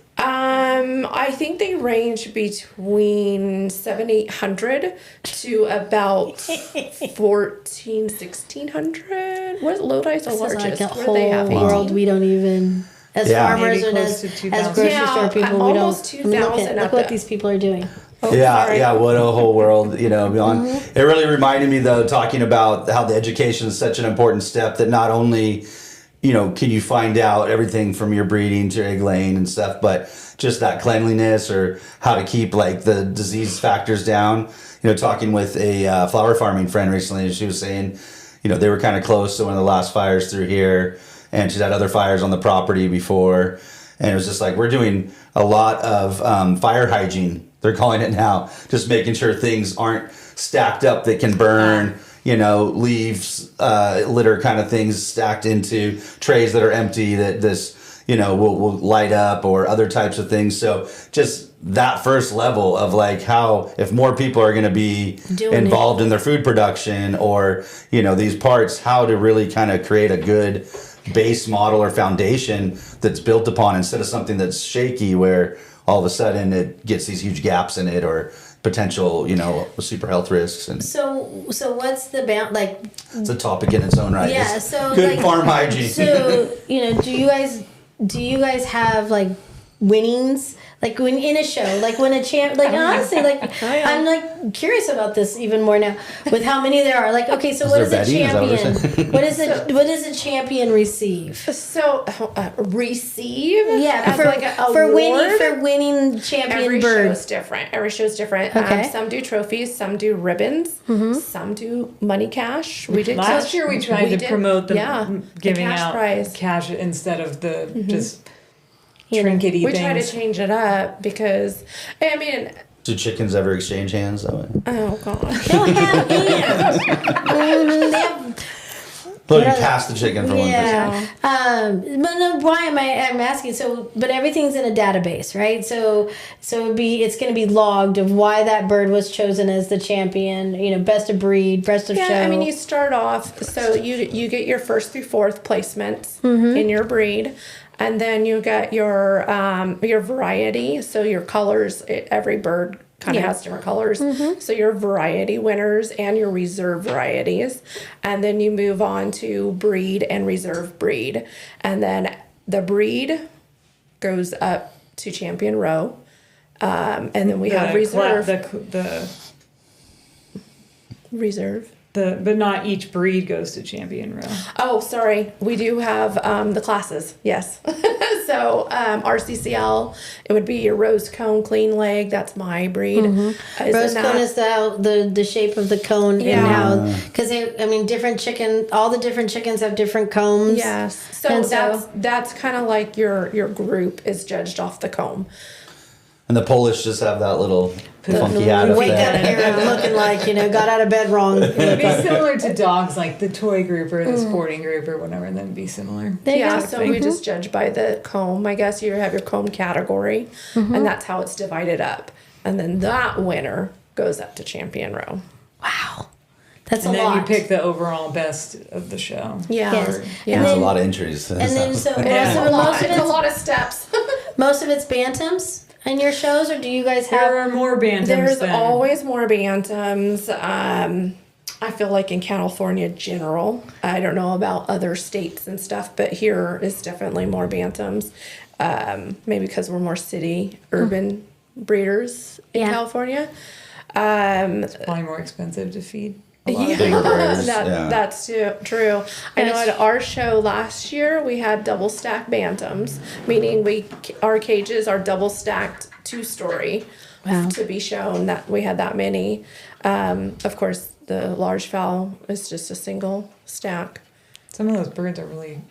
I think they range between 700-800 to about 1,400-1,600. What is Lodi's the This is largest? like a What do they have? whole world we don't even, as Yeah. farmers Maybe and close as to 2,000. grocery Yeah, store people, we almost don't. Look 2,000 look at what the- these people are doing. Oh, Yeah, sorry. yeah, what a whole world, beyond. It really reminded me, though, talking about how the education is such an important step that not only, can you find out everything from your breeding to egg laying and stuff, but just that cleanliness or how to keep, like, the disease factors down. Talking with a flower farming friend recently, she was saying, they were kind of close to one of the last fires through here, and she's had other fires on the property before. And it was just like, we're doing a lot of fire hygiene, they're calling it now. Just making sure things aren't stacked up that can burn, leaves, litter kind of things stacked into trays that are empty that this, will light up, or other types of things. So just that first level of like how, if more people are going to be involved in their food production or, these parts, how to really kind of create a good base model or foundation that's built upon, instead of something that's shaky where all of a sudden it gets these huge gaps in it or potential, super health risks. And So what's the it's a topic in its own right. Yeah, It's so good like, farm hygiene. So do you guys have like winnings, like when in a show, like when a champ, like honestly, like I'm like curious about this even more now with how many there are. Like, okay, so what does a champion? What does a champion receive? So receive? Yeah, as for winning champion Every bird. show's different. Every show's different. Okay. Some do trophies, some do ribbons, some do money cash. We did Last year we tried to promote the giving cash out prize. cash instead of the just trinkety We things. try to change it up because, I mean, Do chickens ever exchange hands that way? oh god. They'll have hands. They have Well, you pass the chicken from one person. Yeah. But no, why am I'm asking? So, but everything's in a database, right? So it's going to be logged of why that bird was chosen as the champion. You know, best of breed, best of show. I mean, you start off, so you get your first through fourth placements in your breed, and then you get your variety. So your colors, every bird kind of has different colors. So your variety winners and your reserve varieties, and then you move on to breed and reserve breed, and then the breed goes up to champion row, and then we have reserve. Reserve. But not each breed goes to champion row. Oh, sorry. We do have the classes. Yes. So RCCL, it would be your rose cone clean leg. That's my breed. Rose cone is the shape of the cone and how, because all the different chickens have different combs. Yes. So that's kind of like your group is judged off the comb. And the Polish just have that little funky hat up Wake up there. Arab looking like, got out of bed wrong. It'd be similar to dogs, like the toy group or the sporting group or whatever, and then it'd be similar. So we just judge by the comb. I guess you have your comb category, and that's how it's divided up. And then that winner goes up to champion row. Wow. That's and a lot. lot. And then you pick the overall best of the show. Yeah. Yes. Yeah. There's a lot of entries. And then It's a lot of steps. Most of it's bantams in your shows, or do you guys have? There are more bantams. There's always more bantams. I feel like in California general, I don't know about other states and stuff, but here is definitely more bantams. Maybe because we're more urban breeders in California. It's probably more expensive to feed. Bigger birds. That's true. I know at our show last year we had double stacked bantams, meaning our cages are double stacked 2-story to be shown that we had that many. Of course, the large fowl is just a single stack. Some of those birds are really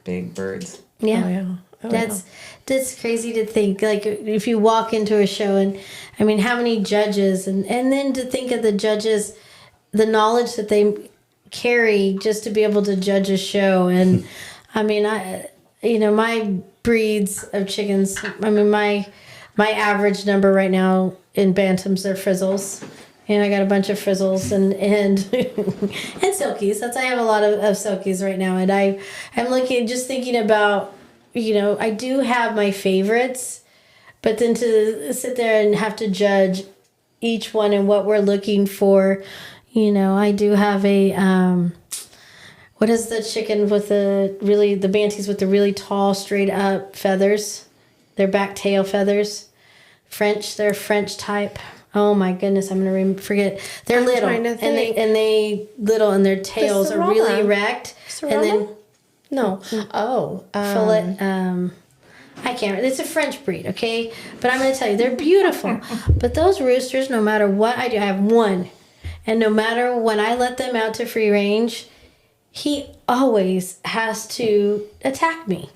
big birds. Yeah. That's crazy to think. Like if you walk into a show and how many judges and then to think of the judges, the knowledge that they carry just to be able to judge a show. And my breeds of chickens, my average number right now in bantams are frizzles. And I got a bunch of frizzles and and silkies. I have a lot of silkies right now. And I'm thinking about, I do have my favorites, but then to sit there and have to judge each one and what we're looking for. I do have a, what is the chicken with the banties with the really tall, straight up feathers? They're back tail feathers. They're French type. Oh my goodness, I'm going to forget. They're little. And they little and their tails are really erect. Serrano? And then, no. Oh. fillet, I can't. It's a French breed, okay? But I'm going to tell you, they're beautiful. But those roosters, no matter what I do, I have one. And no matter when I let them out to free range, he always has to attack me.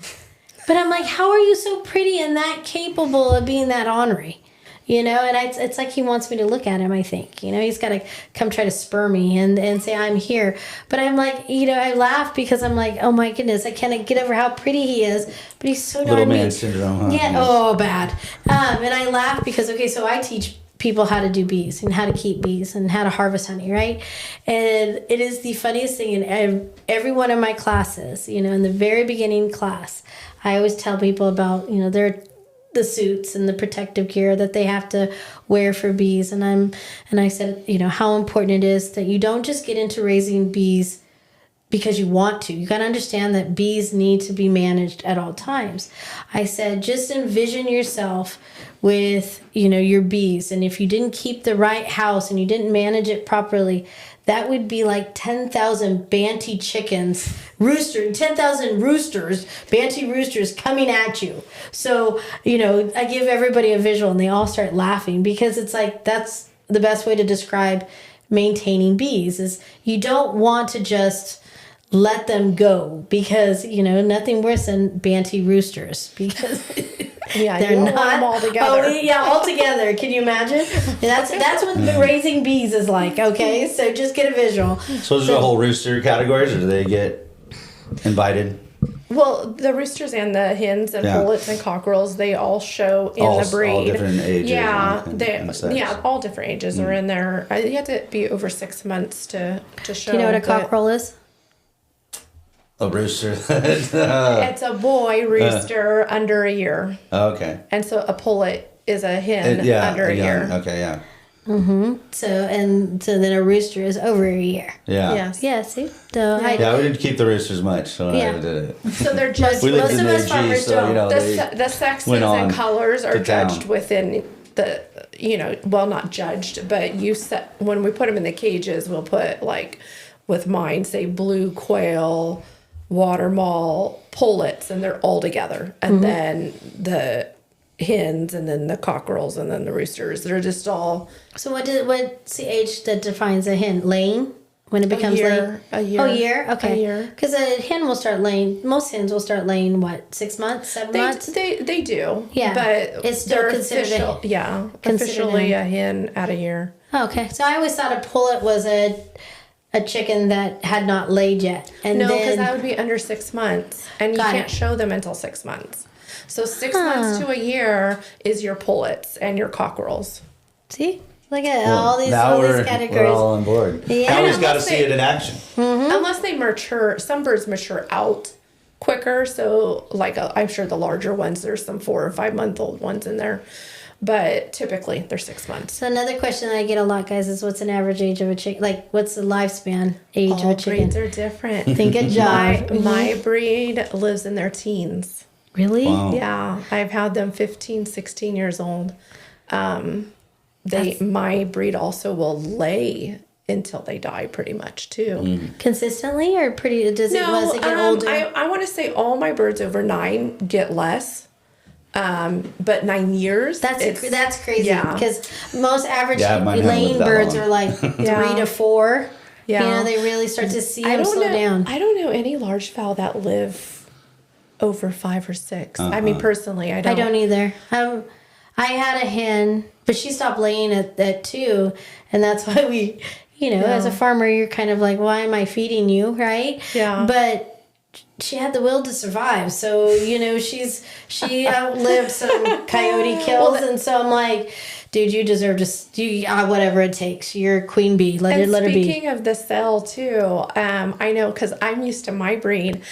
But I'm like, how are you so pretty and that capable of being that ornery? And it's like he wants me to look at him, I think. He's got to come try to spur me and say, I'm here. But I'm like, I laugh because I'm like, oh my goodness, I can't get over how pretty he is. But he's so darn Little man neat. syndrome, huh? Yeah, oh, bad. And I laugh because, so I teach people how to do bees and how to keep bees and how to harvest honey, right? And it is the funniest thing in every one of my classes, in the very beginning class, I always tell people about, the suits and the protective gear that they have to wear for bees. And I said, how important it is that you don't just get into raising bees because you want to. You got to understand that bees need to be managed at all times. I said, just envision yourself with, your bees. And if you didn't keep the right house and you didn't manage it properly, that would be like 10,000 Banty chickens, 10,000 roosters, Banty roosters coming at you. So, I give everybody a visual and they all start laughing because it's like, that's the best way to describe maintaining bees is you don't want to just let them go because, nothing worse than Banty roosters because Yeah, they're you not don't want them all together. Oh, yeah, all together. Can you imagine? That's what raising bees is like. Okay, so just get a visual. So is there a whole rooster categories, or do they get invited? Well, the roosters and the hens and pullets and cockerels, they all show in the breed. All different ages. Yeah, and sex. all different ages are in there. You have to be over 6 months to show. Do you know what a cockerel is? A rooster. It's a boy rooster under a year. Okay. And so a pullet is a hen under a year. Okay, yeah. So then a rooster is over a year. Yeah. Yes. Yeah, see? So Yeah, we didn't keep the roosters much, so Yeah. I did it. So they're just We lived Most in of the us AG, farmers so don't. the sexes went on and colors are to town. judged within the not judged, but when we put them in the cages, we'll put like with mine say blue quail, water mall, pullets, and they're all together, and then the hens, and then the cockerels, and then the roosters. They're just all So what's the age that defines a hen? Laying? When it becomes laying? a year. Oh, year? Okay. A year. Because a hen will start laying, most hens will start laying, 6 months, 7 months? They do. Yeah. But It's still they're considered officially a hen at a year. Oh, okay. So I always thought a pullet was a chicken that had not laid yet. And No, because then, that would be under 6 months, and you Got can't it. show them until 6 months. So 6 months to a year is your pullets and your cockerels. see? Look at Well, all these now we're categories. all on board. Yeah. Now we just got to Unless see they- it in action. Unless they mature, some birds mature out quicker. So, I'm sure the larger ones, there's some 4 or 5 month old ones in there, but typically they're 6 months. So another question that I get a lot, guys, is what's an average age of a chicken? Like, what's the lifespan age of All a chicken? breeds are different. Think good job. My breed lives in their teens. Really? Wow. Yeah, I've had them 15, 16 years old. My breed also will lay until they die, pretty much too. Consistently or pretty? Does it get older? I want to say all my birds over 9 get less, but 9 years. That's crazy. Yeah. Because most average Yeah, mine haven't laying lived that birds long. are like 3 to 4. Yeah. They really start to see I them don't slow know. down. I don't know any large fowl that live over 5 or 6. I mean, personally, I don't. I don't either. I had a hen, but she stopped laying at 2, and that's why we, as a farmer, you're kind of like, why am I feeding you, right? Yeah. But she had the will to survive, so she outlived some coyote kills, and so I'm like, dude, you deserve to whatever it takes. You're a queen bee. Let her be. Speaking of the cell too, I know because I'm used to my breed.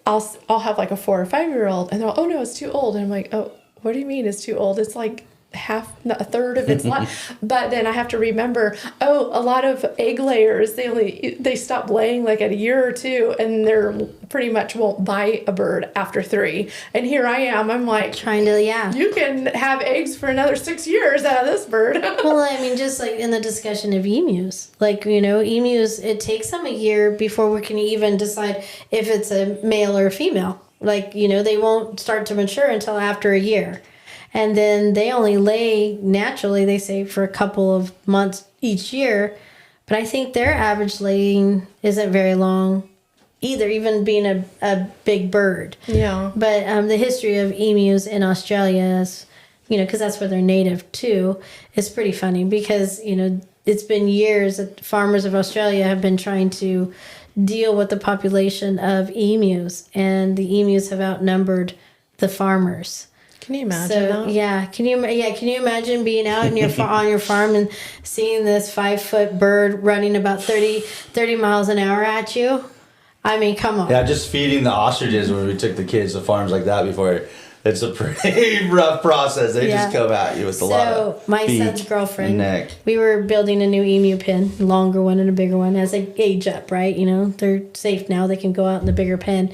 I'll have like a 4 or 5 year old, and they're oh no, it's too old, and I'm like, oh, what do you mean it's too old? It's like a third of its life. But then I have to remember, a lot of egg layers, they stop laying like at a year or 2, and they're pretty much won't buy a bird after 3. And here I am, I'm like, Trying to, you can have eggs for another 6 years out of this bird. Well, I mean, just like in the discussion of emus, emus, it takes them a year before we can even decide if it's a male or a female. They won't start to mature until after a year. And then they only lay naturally, they say, for a couple of months each year. But I think their average laying isn't very long either, even being a big bird. Yeah. But the history of emus in Australia is, because that's where they're native too, is pretty funny because, it's been years that farmers of Australia have been trying to deal with the population of emus, and the emus have outnumbered the farmers. Can you imagine So that? can you imagine being out in your on your farm and seeing this 5-foot bird running about 30 miles an hour at you? I mean, come on. Yeah, just feeding the ostriches when we took the kids to farms like that before. it's a pretty rough process. They Yeah. just come at you with a lot of my feet son's girlfriend, and neck. we were building a new emu pen, a longer one and a bigger one as they age up, right? You know, they're safe now. They can go out in the bigger pen.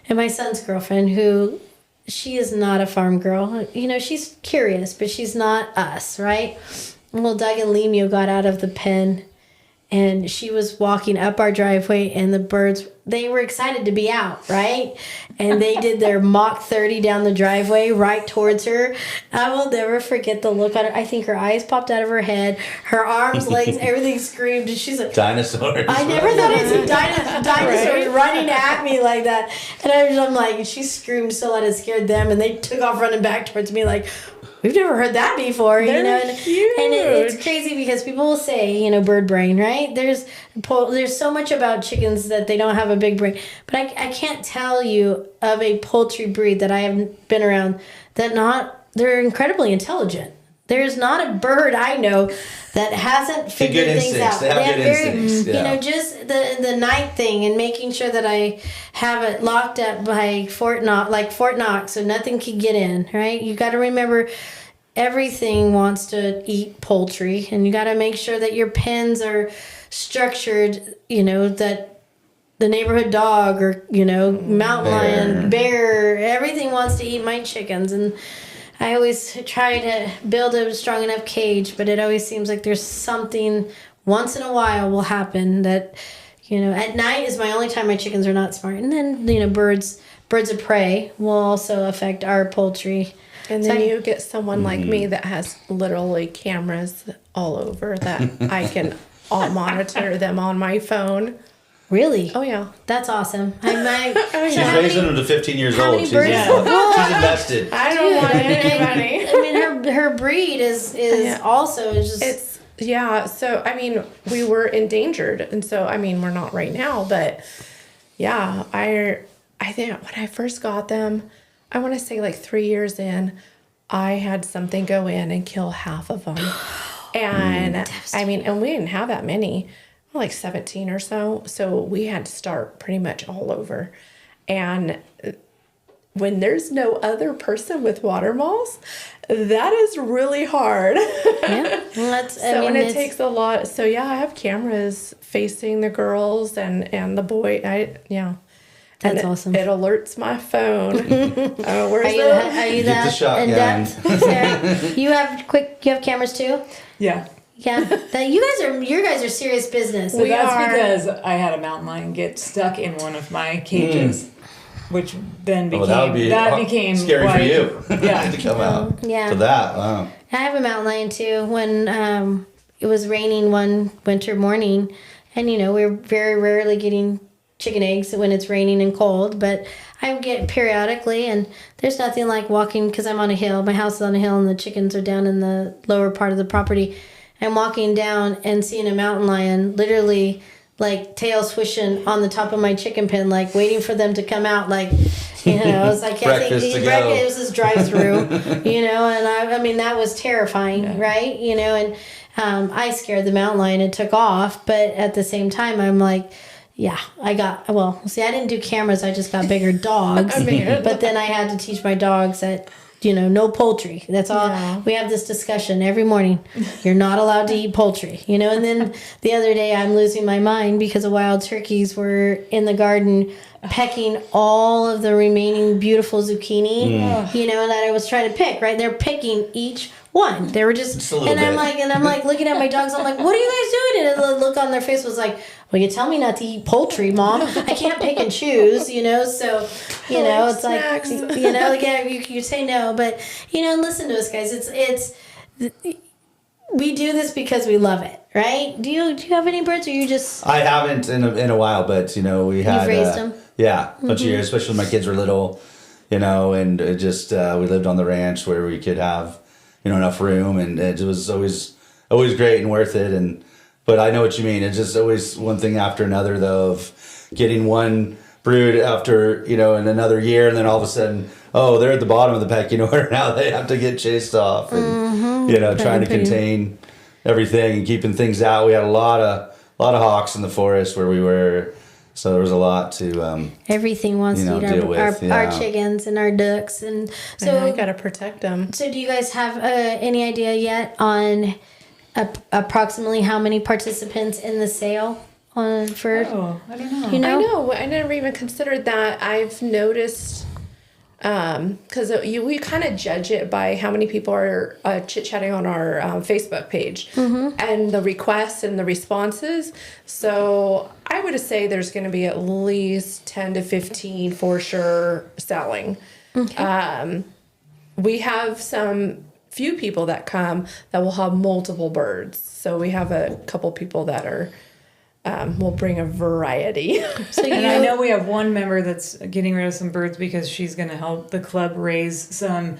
And my son's girlfriend, who she is not a farm girl. You know, she's curious, but she's not us, right? Well, Doug and Lemio got out of the pen, and she was walking up our driveway, and the birds, they were excited to be out, right? And they did their Mach 30 down the driveway right towards her. I will never forget the look on her. I think her eyes popped out of her head, her arms, legs, everything screamed. And she's like, Dinosaurs. I never thought I'd see dinosaurs running at me like that. And I'm like, she screamed so loud it scared them, and they took off running back towards me like, we've never heard that before, you know. And it's crazy because people will say, you know, bird brain, right? There's so much about chickens that they don't have a big brain. But I can't tell you of a poultry breed that I have been around they're incredibly intelligent. There's not a bird I know that hasn't figured things out. They have good instincts. Yeah. You know, just the night thing and making sure that I have it locked up by Fort Knox, so nothing can get in. Right? You got to remember, everything wants to eat poultry, and you got to make sure that your pens are structured. You know, that the neighborhood dog or mountain lion, bear, everything wants to eat my chickens. And I always try to build a strong enough cage, but it always seems like there's something once in a while will happen that, at night is my only time my chickens are not smart. And then, birds of prey will also affect our poultry. And then you get someone like me that has literally cameras all over that I can all monitor them on my phone. Really? Oh, yeah. That's awesome. She's raising them to 15 years old. She's invested. I don't want anybody. I mean, her breed is also just... So, I mean, we were endangered. And so, I mean, we're not right now. But, yeah, I think when I first got them, I want to say like 3 years in, I had something go in and kill half of them. And, I mean, and we didn't have that many. Like 17 or so. So we had to start pretty much all over. And when there's no other person with water moths, that is really hard. Yeah. Well, it takes a lot. So yeah, I have cameras facing the girls and the boy. That's awesome. It alerts my phone. Are you Get the shotgun. in depth, Sarah? You have cameras too? Yeah. Yeah, you guys are serious business. So because I had a mountain lion get stuck in one of my cages, which then became scary for you. Yeah, to come out. Yeah, to that. Wow. I have a mountain lion too. When it was raining one winter morning, and we're very rarely getting chicken eggs when it's raining and cold, but I get periodically, and there's nothing like walking because I'm on a hill. My house is on a hill, and the chickens are down in the lower part of the property. I'm walking down and seeing a mountain lion literally like tail swishing on the top of my chicken pen, like waiting for them to come out. Like, it's like, it was this drive-through, and I mean, that was terrifying, right? And I scared the mountain lion and took off. But at the same time, I'm like, I didn't do cameras. I just got bigger dogs. But then I had to teach my dogs that, no poultry. That's all. Yeah. We have this discussion every morning. You're not allowed to eat poultry, and then the other day I'm losing my mind because the wild turkeys were in the garden pecking all of the remaining beautiful zucchini, that I was trying to pick, right? They're picking each one. They were just, I'm like looking at my dogs. I'm like, what are you guys doing? And the look on their face was like, well, you tell me not to eat poultry, Mom. I can't pick and choose, so, it's snacks. Like, again, you say no, but, listen to us, guys. We do this because we love it, right? Do you have any birds, or you just... I haven't in a while, but, we had... You've raised them? Yeah, a bunch of years, especially when my kids were little, and it just, we lived on the ranch where we could have, enough room, and it was always great and worth it, but I know what you mean. It's just always one thing after another, though, of getting one brood after, in another year, and then all of a sudden, they're at the bottom of the pecking order now. They have to get chased off, and trying to contain everything and keeping things out. We had a lot of hawks in the forest where we were, So there was a lot to Everything wants to eat deal with, our chickens and our ducks, and So so I gotta protect them. So do you guys have any idea yet on approximately how many participants in the sale for? Oh, I don't know. You know? I know. I never even considered that. I've noticed because we kind of judge it by how many people are chit chatting on our Facebook page and the requests and the responses. So I would say there's going to be at least 10 to 15 for sure selling. Okay. We have some few people that come that will have multiple birds. So we have a couple people that are will bring a variety. So And I know we have one member that's getting rid of some birds because she's going to help the club raise some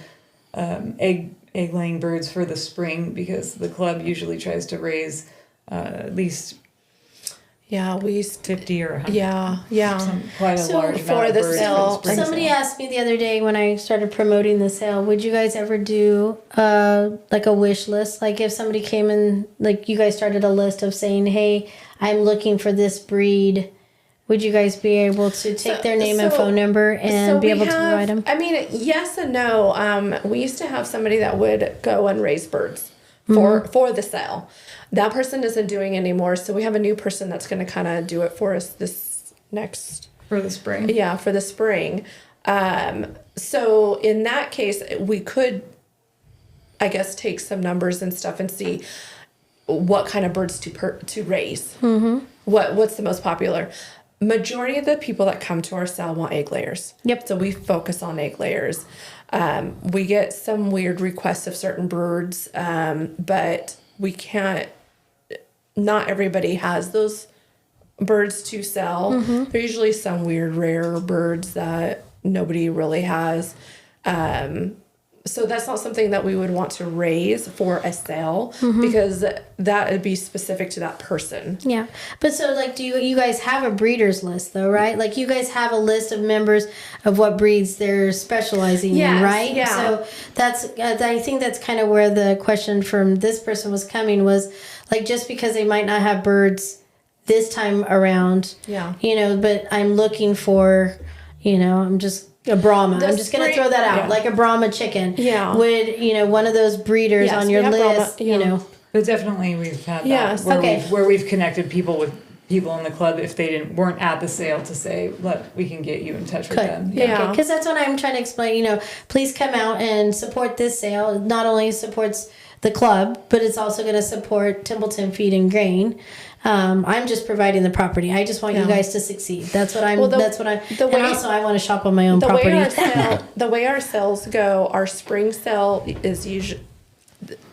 egg-laying birds for the spring, because the club usually tries to raise at least Yeah, we 50 or 100. yeah. Quite a So large for amount of the birds sale, for the spring somebody sale. asked me the other day when I started promoting the sale, would you guys ever do like a wish list? Like if somebody came in, like you guys started a list of saying, hey, I'm looking for this breed. Would you guys be able to take their name and phone number and be able to provide them? I mean, yes and no. We used to have somebody that would go and raise birds for the sale. That person isn't doing it anymore, so we have a new person that's going to kind of do it for us this next For the spring. Yeah, for the spring. So in that case, we could, I guess, take some numbers and stuff and see what kind of birds to raise. Mm-hmm. What's the most popular? Majority of the people that come to our sale want egg layers. Yep. So we focus on egg layers. We get some weird requests of certain birds, but we can't. Not everybody has those birds to sell. Mm-hmm. They're usually some weird rare birds that nobody really has. So that's not something that we would want to raise for a sale because that would be specific to that person. Yeah, but so like, do you guys have a breeders list though, right? Like you guys have a list of members of what breeds they're specializing in, Yes, right? yeah. So that's I think that's kind of where the question from this person was coming was like, just because they might not have birds this time around, Yeah. but I'm looking for, I'm just a Brahma. The I'm just going to spring- throw that out, yeah. like a Brahma chicken. Yeah. Would, one of those breeders Yes, on we your have list, Brahma, yeah. But definitely we've had that Yes, where, okay. where we've connected people with people in the club if they weren't at the sale to say, look, we can get you in touch with them. Yeah. Because that's what I'm trying to explain. Please come out and support this sale. It not only supports the club, but it's also going to support Templeton Feed and Grain. I'm just providing the property. I just want you Yeah. guys to succeed. That's what I'm. Well, and also I want to shop on my own property. The way our sales go, our spring sale is usually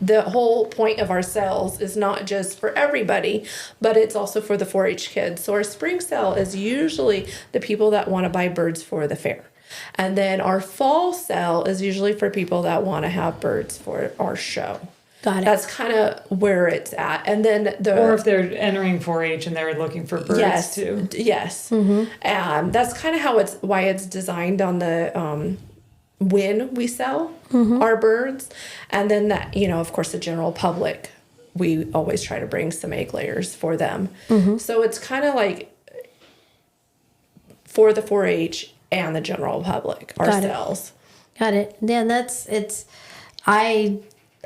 the whole point of our sales is not just for everybody, but it's also for the 4-H kids. So our spring sale is usually the people that want to buy birds for the fair. And then our fall sale is usually for people that want to have birds for our show. Got it. That's kind of where it's at. And then Or if they're entering 4-H and they're looking for birds too. Yes. Mm-hmm. That's kind of why it's designed on the when we sell our birds. And then that, of course, the general public, we always try to bring some egg layers for them. So it's kind of like for the 4-H and the general public, our Got it. sales. Got it. Yeah,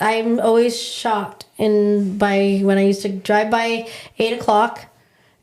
I'm always shocked when I used to drive by 8:00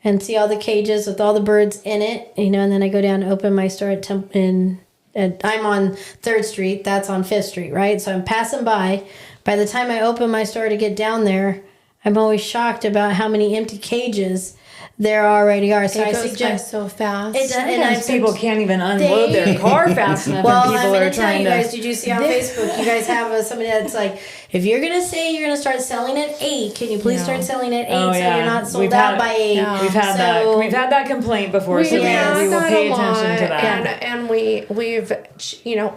and see all the cages with all the birds in it, and then I go down and open my store at I'm on 3rd Street, that's on 5th Street, right? So I'm passing by. By the time I open my store to get down there, I'm always shocked about how many empty cages there already are. So It I goes by suggest so fast. and Sometimes people can't even unload their car fast enough, Well, and I'm people going are to tell trying you to. guys, did you see on Facebook, you guys have somebody that's like, if you're going to say you're going to start selling at 8, can you please start selling at 8 Oh, so yeah. you're not sold We've out had- by 8? Yeah. We've had So- we've had that complaint before, so We've had we will that pay a attention to lot. that. And we've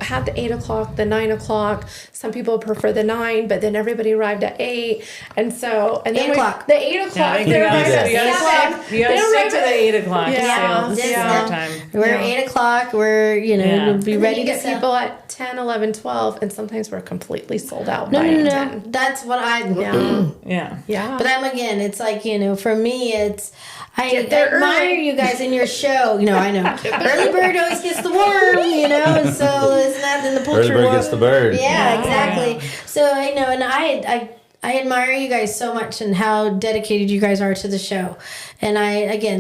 had the 8:00, the 9:00. Some people prefer the 9, but then everybody arrived at 8, and so 8 o'clock. The 8:00. Yeah, I think they we arrived at gotta, you gotta 7. stick, you gotta They stick arrived to the 8 o'clock Yeah. sales. Yeah. Time. We're Yeah. 8 o'clock. We're, Yeah. be And then ready you to get sell. people at 10, 11, 12, and sometimes we're completely sold out No, by no, no, 10. no. That's what I. Yeah. Yeah. Yeah. But it's like, for me, I there admire early. you guys in your show. I know. Early bird always gets the worm, and so it's not in the poultry Early bird world. gets the bird. Yeah, exactly. So I know, and I admire you guys so much and how dedicated you guys are to the show. And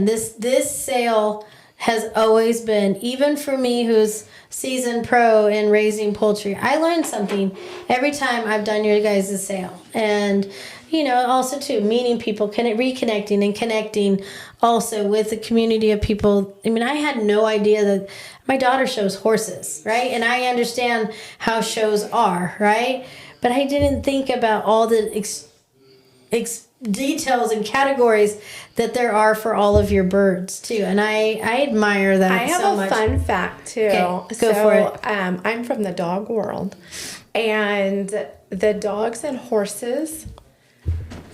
this sale has always been, even for me who's seasoned pro in raising poultry, I learned something every time I've done your guys' sale. And also too, meeting people, reconnecting and connecting also with the community of people. I mean, I had no idea that my daughter shows horses, right? And I understand how shows are, right? But I didn't think about all the details and categories that there are for all of your birds too. And I admire that I have so a much. fun fact too. Okay, go for it. I'm from the dog world, and the dogs and horses,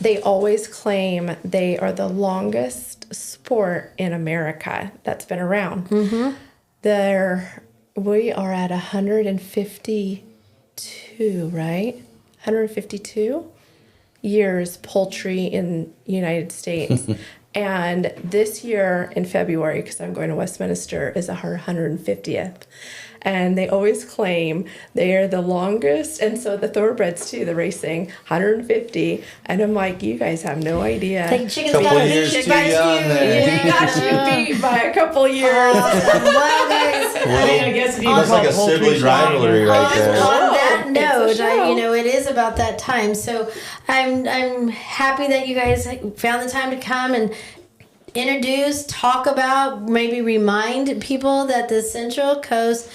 they always claim they are the longest sport in America that's been around. Mm-hmm. We are at 152, right? 152 years poultry in United States. And this year in February, because I'm going to Westminster, is our 150th. And they always claim they are the longest. And so the thoroughbreds too, the racing, 150. And I'm like, you guys have no idea. Like chickens Couple got years beat too by young you. there. We got you beat by a couple years. Well, guys, I guess if you That's call like a poultry sibling shopping, rivalry right there. on that It's a note, show. it is about that time. So I'm happy that you guys found the time to come and introduce, talk about, maybe remind people that the Central Coast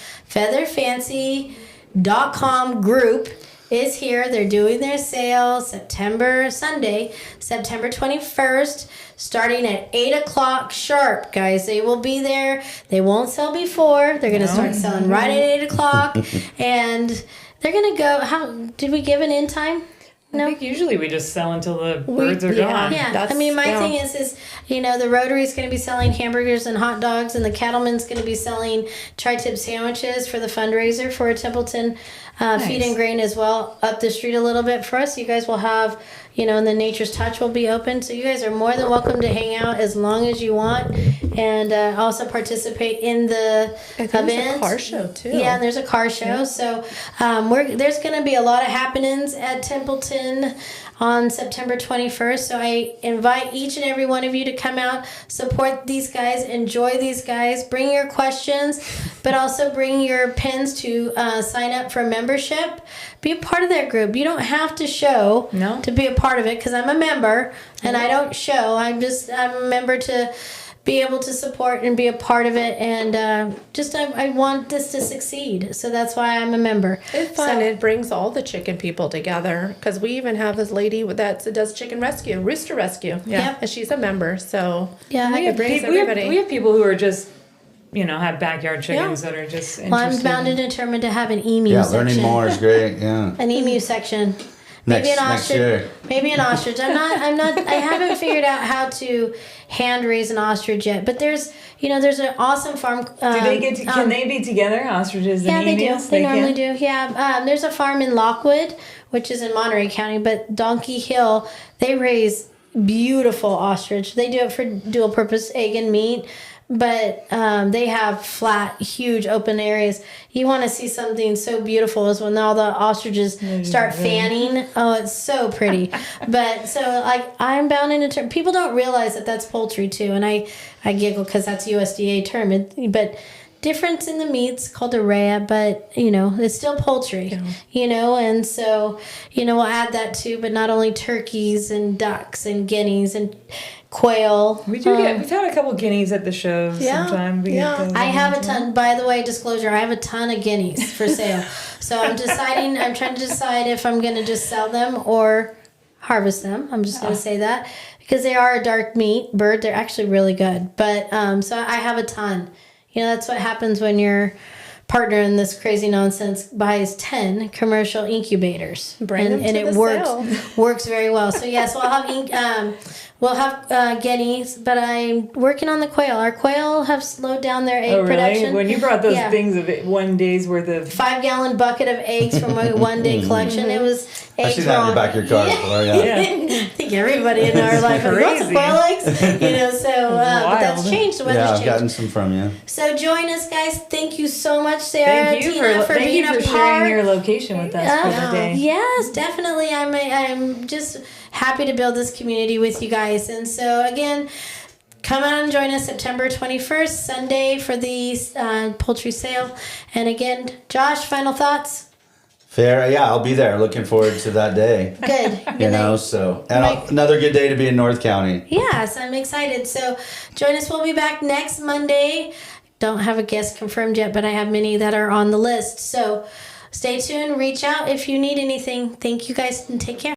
FeatherFancy.com group is here. They're doing their sale Sunday, September 21st, starting at 8 o'clock sharp, guys. They will be there. They won't sell before. They're going to start selling right at 8 o'clock. And they're going to go, did we give an end time? I think usually we just sell until the birds are yeah. gone. Yeah, That's- I mean, my yeah. thing is, the Rotary's going to be selling hamburgers and hot dogs, and the Cattleman's going to be selling tri-tip sandwiches for the fundraiser for Templeton Feed and Grain as well, up the street a little bit for us. You guys will have, and the Nature's Touch will be open, so you guys are more than welcome to hang out as long as you want, and also participate in the I think there's event. a car show too. Yeah, and there's a car show. So there's going to be a lot of happenings at Templeton on September 21st. So I invite each and every one of you to come out, support these guys, enjoy these guys, bring your questions, but also bring your pins to sign up for membership. Be a part of that group. You don't have to show to be a part of it, because I'm a member and I don't show. I'm a member to be able to support and be a part of it, and I want this to succeed, so that's why I'm a member. It's fun. It brings all the chicken people together, because we even have this lady that does chicken rescue, rooster rescue. Yeah. And she's a member, so Yeah, it brings everybody. We have people who are just, have backyard chickens that are just interested. well, I'm bound and determined to have an emu Yeah, section. learning more is great. Yeah. An emu section. Next Maybe an ostrich. year. Maybe an ostrich. I haven't figured out how to hand raise an ostrich yet. But there's an awesome farm. Can they be together, ostriches Yeah, and they do. emus? They normally can? do. Yeah. There's a farm in Lockwood, which is in Monterey County, but Donkey Hill, they raise beautiful ostrich. They do it for dual purpose egg and meat. But they have flat, huge open areas. You want to see something so beautiful is when all the ostriches start fanning. Oh, it's so pretty. But so I'm bound and determined. People don't realize that that's poultry too, and I giggle because that's USDA term. But difference in the meats called a rhea, but it's still poultry. And so we'll add that too. But not only turkeys and ducks and guineas and quail. We've had a couple guineas at the shows sometime. I have a ton. By the way, disclosure, I have a ton of guineas for sale. So I'm trying to decide if I'm going to just sell them or harvest them. I'm just going to say that, because they are a dark meat bird. They're actually really good. But so I have a ton. That's what happens when your partner in this crazy nonsense buys 10 commercial incubators. Bring them to and the it sale. works very well. So yes, we'll have we'll have guineas, but I'm working on the quail. Our quail have slowed down their egg Oh, really? production. When you brought those Yeah. things of 1 day's worth of 5-gallon bucket of eggs from a 1-day collection. It was I've eggs seen that in the wrong. back of your car before. Yeah. yeah. I think everybody in our life has lots of Crazy. quail eggs, but that's Wild. changed. The Yeah, weather's I've changed. gotten some from you. So join us, guys. Thank you so much, Sarah, Thank you Tina, for being a sharing part. your location with us for the day. Yes, definitely. I'm just happy to build this community with you guys. And so again, come out and join us September 21st, Sunday, for the poultry sale. And again, Josh, final thoughts? Fair, yeah, I'll be there. Looking forward to that day. Good. You know, so and Mike. another good day to be in North County. Yes, I'm excited. So join us. We'll be back next Monday. Don't have a guest confirmed yet, but I have many that are on the list. So stay tuned. Reach out if you need anything. Thank you guys and take care.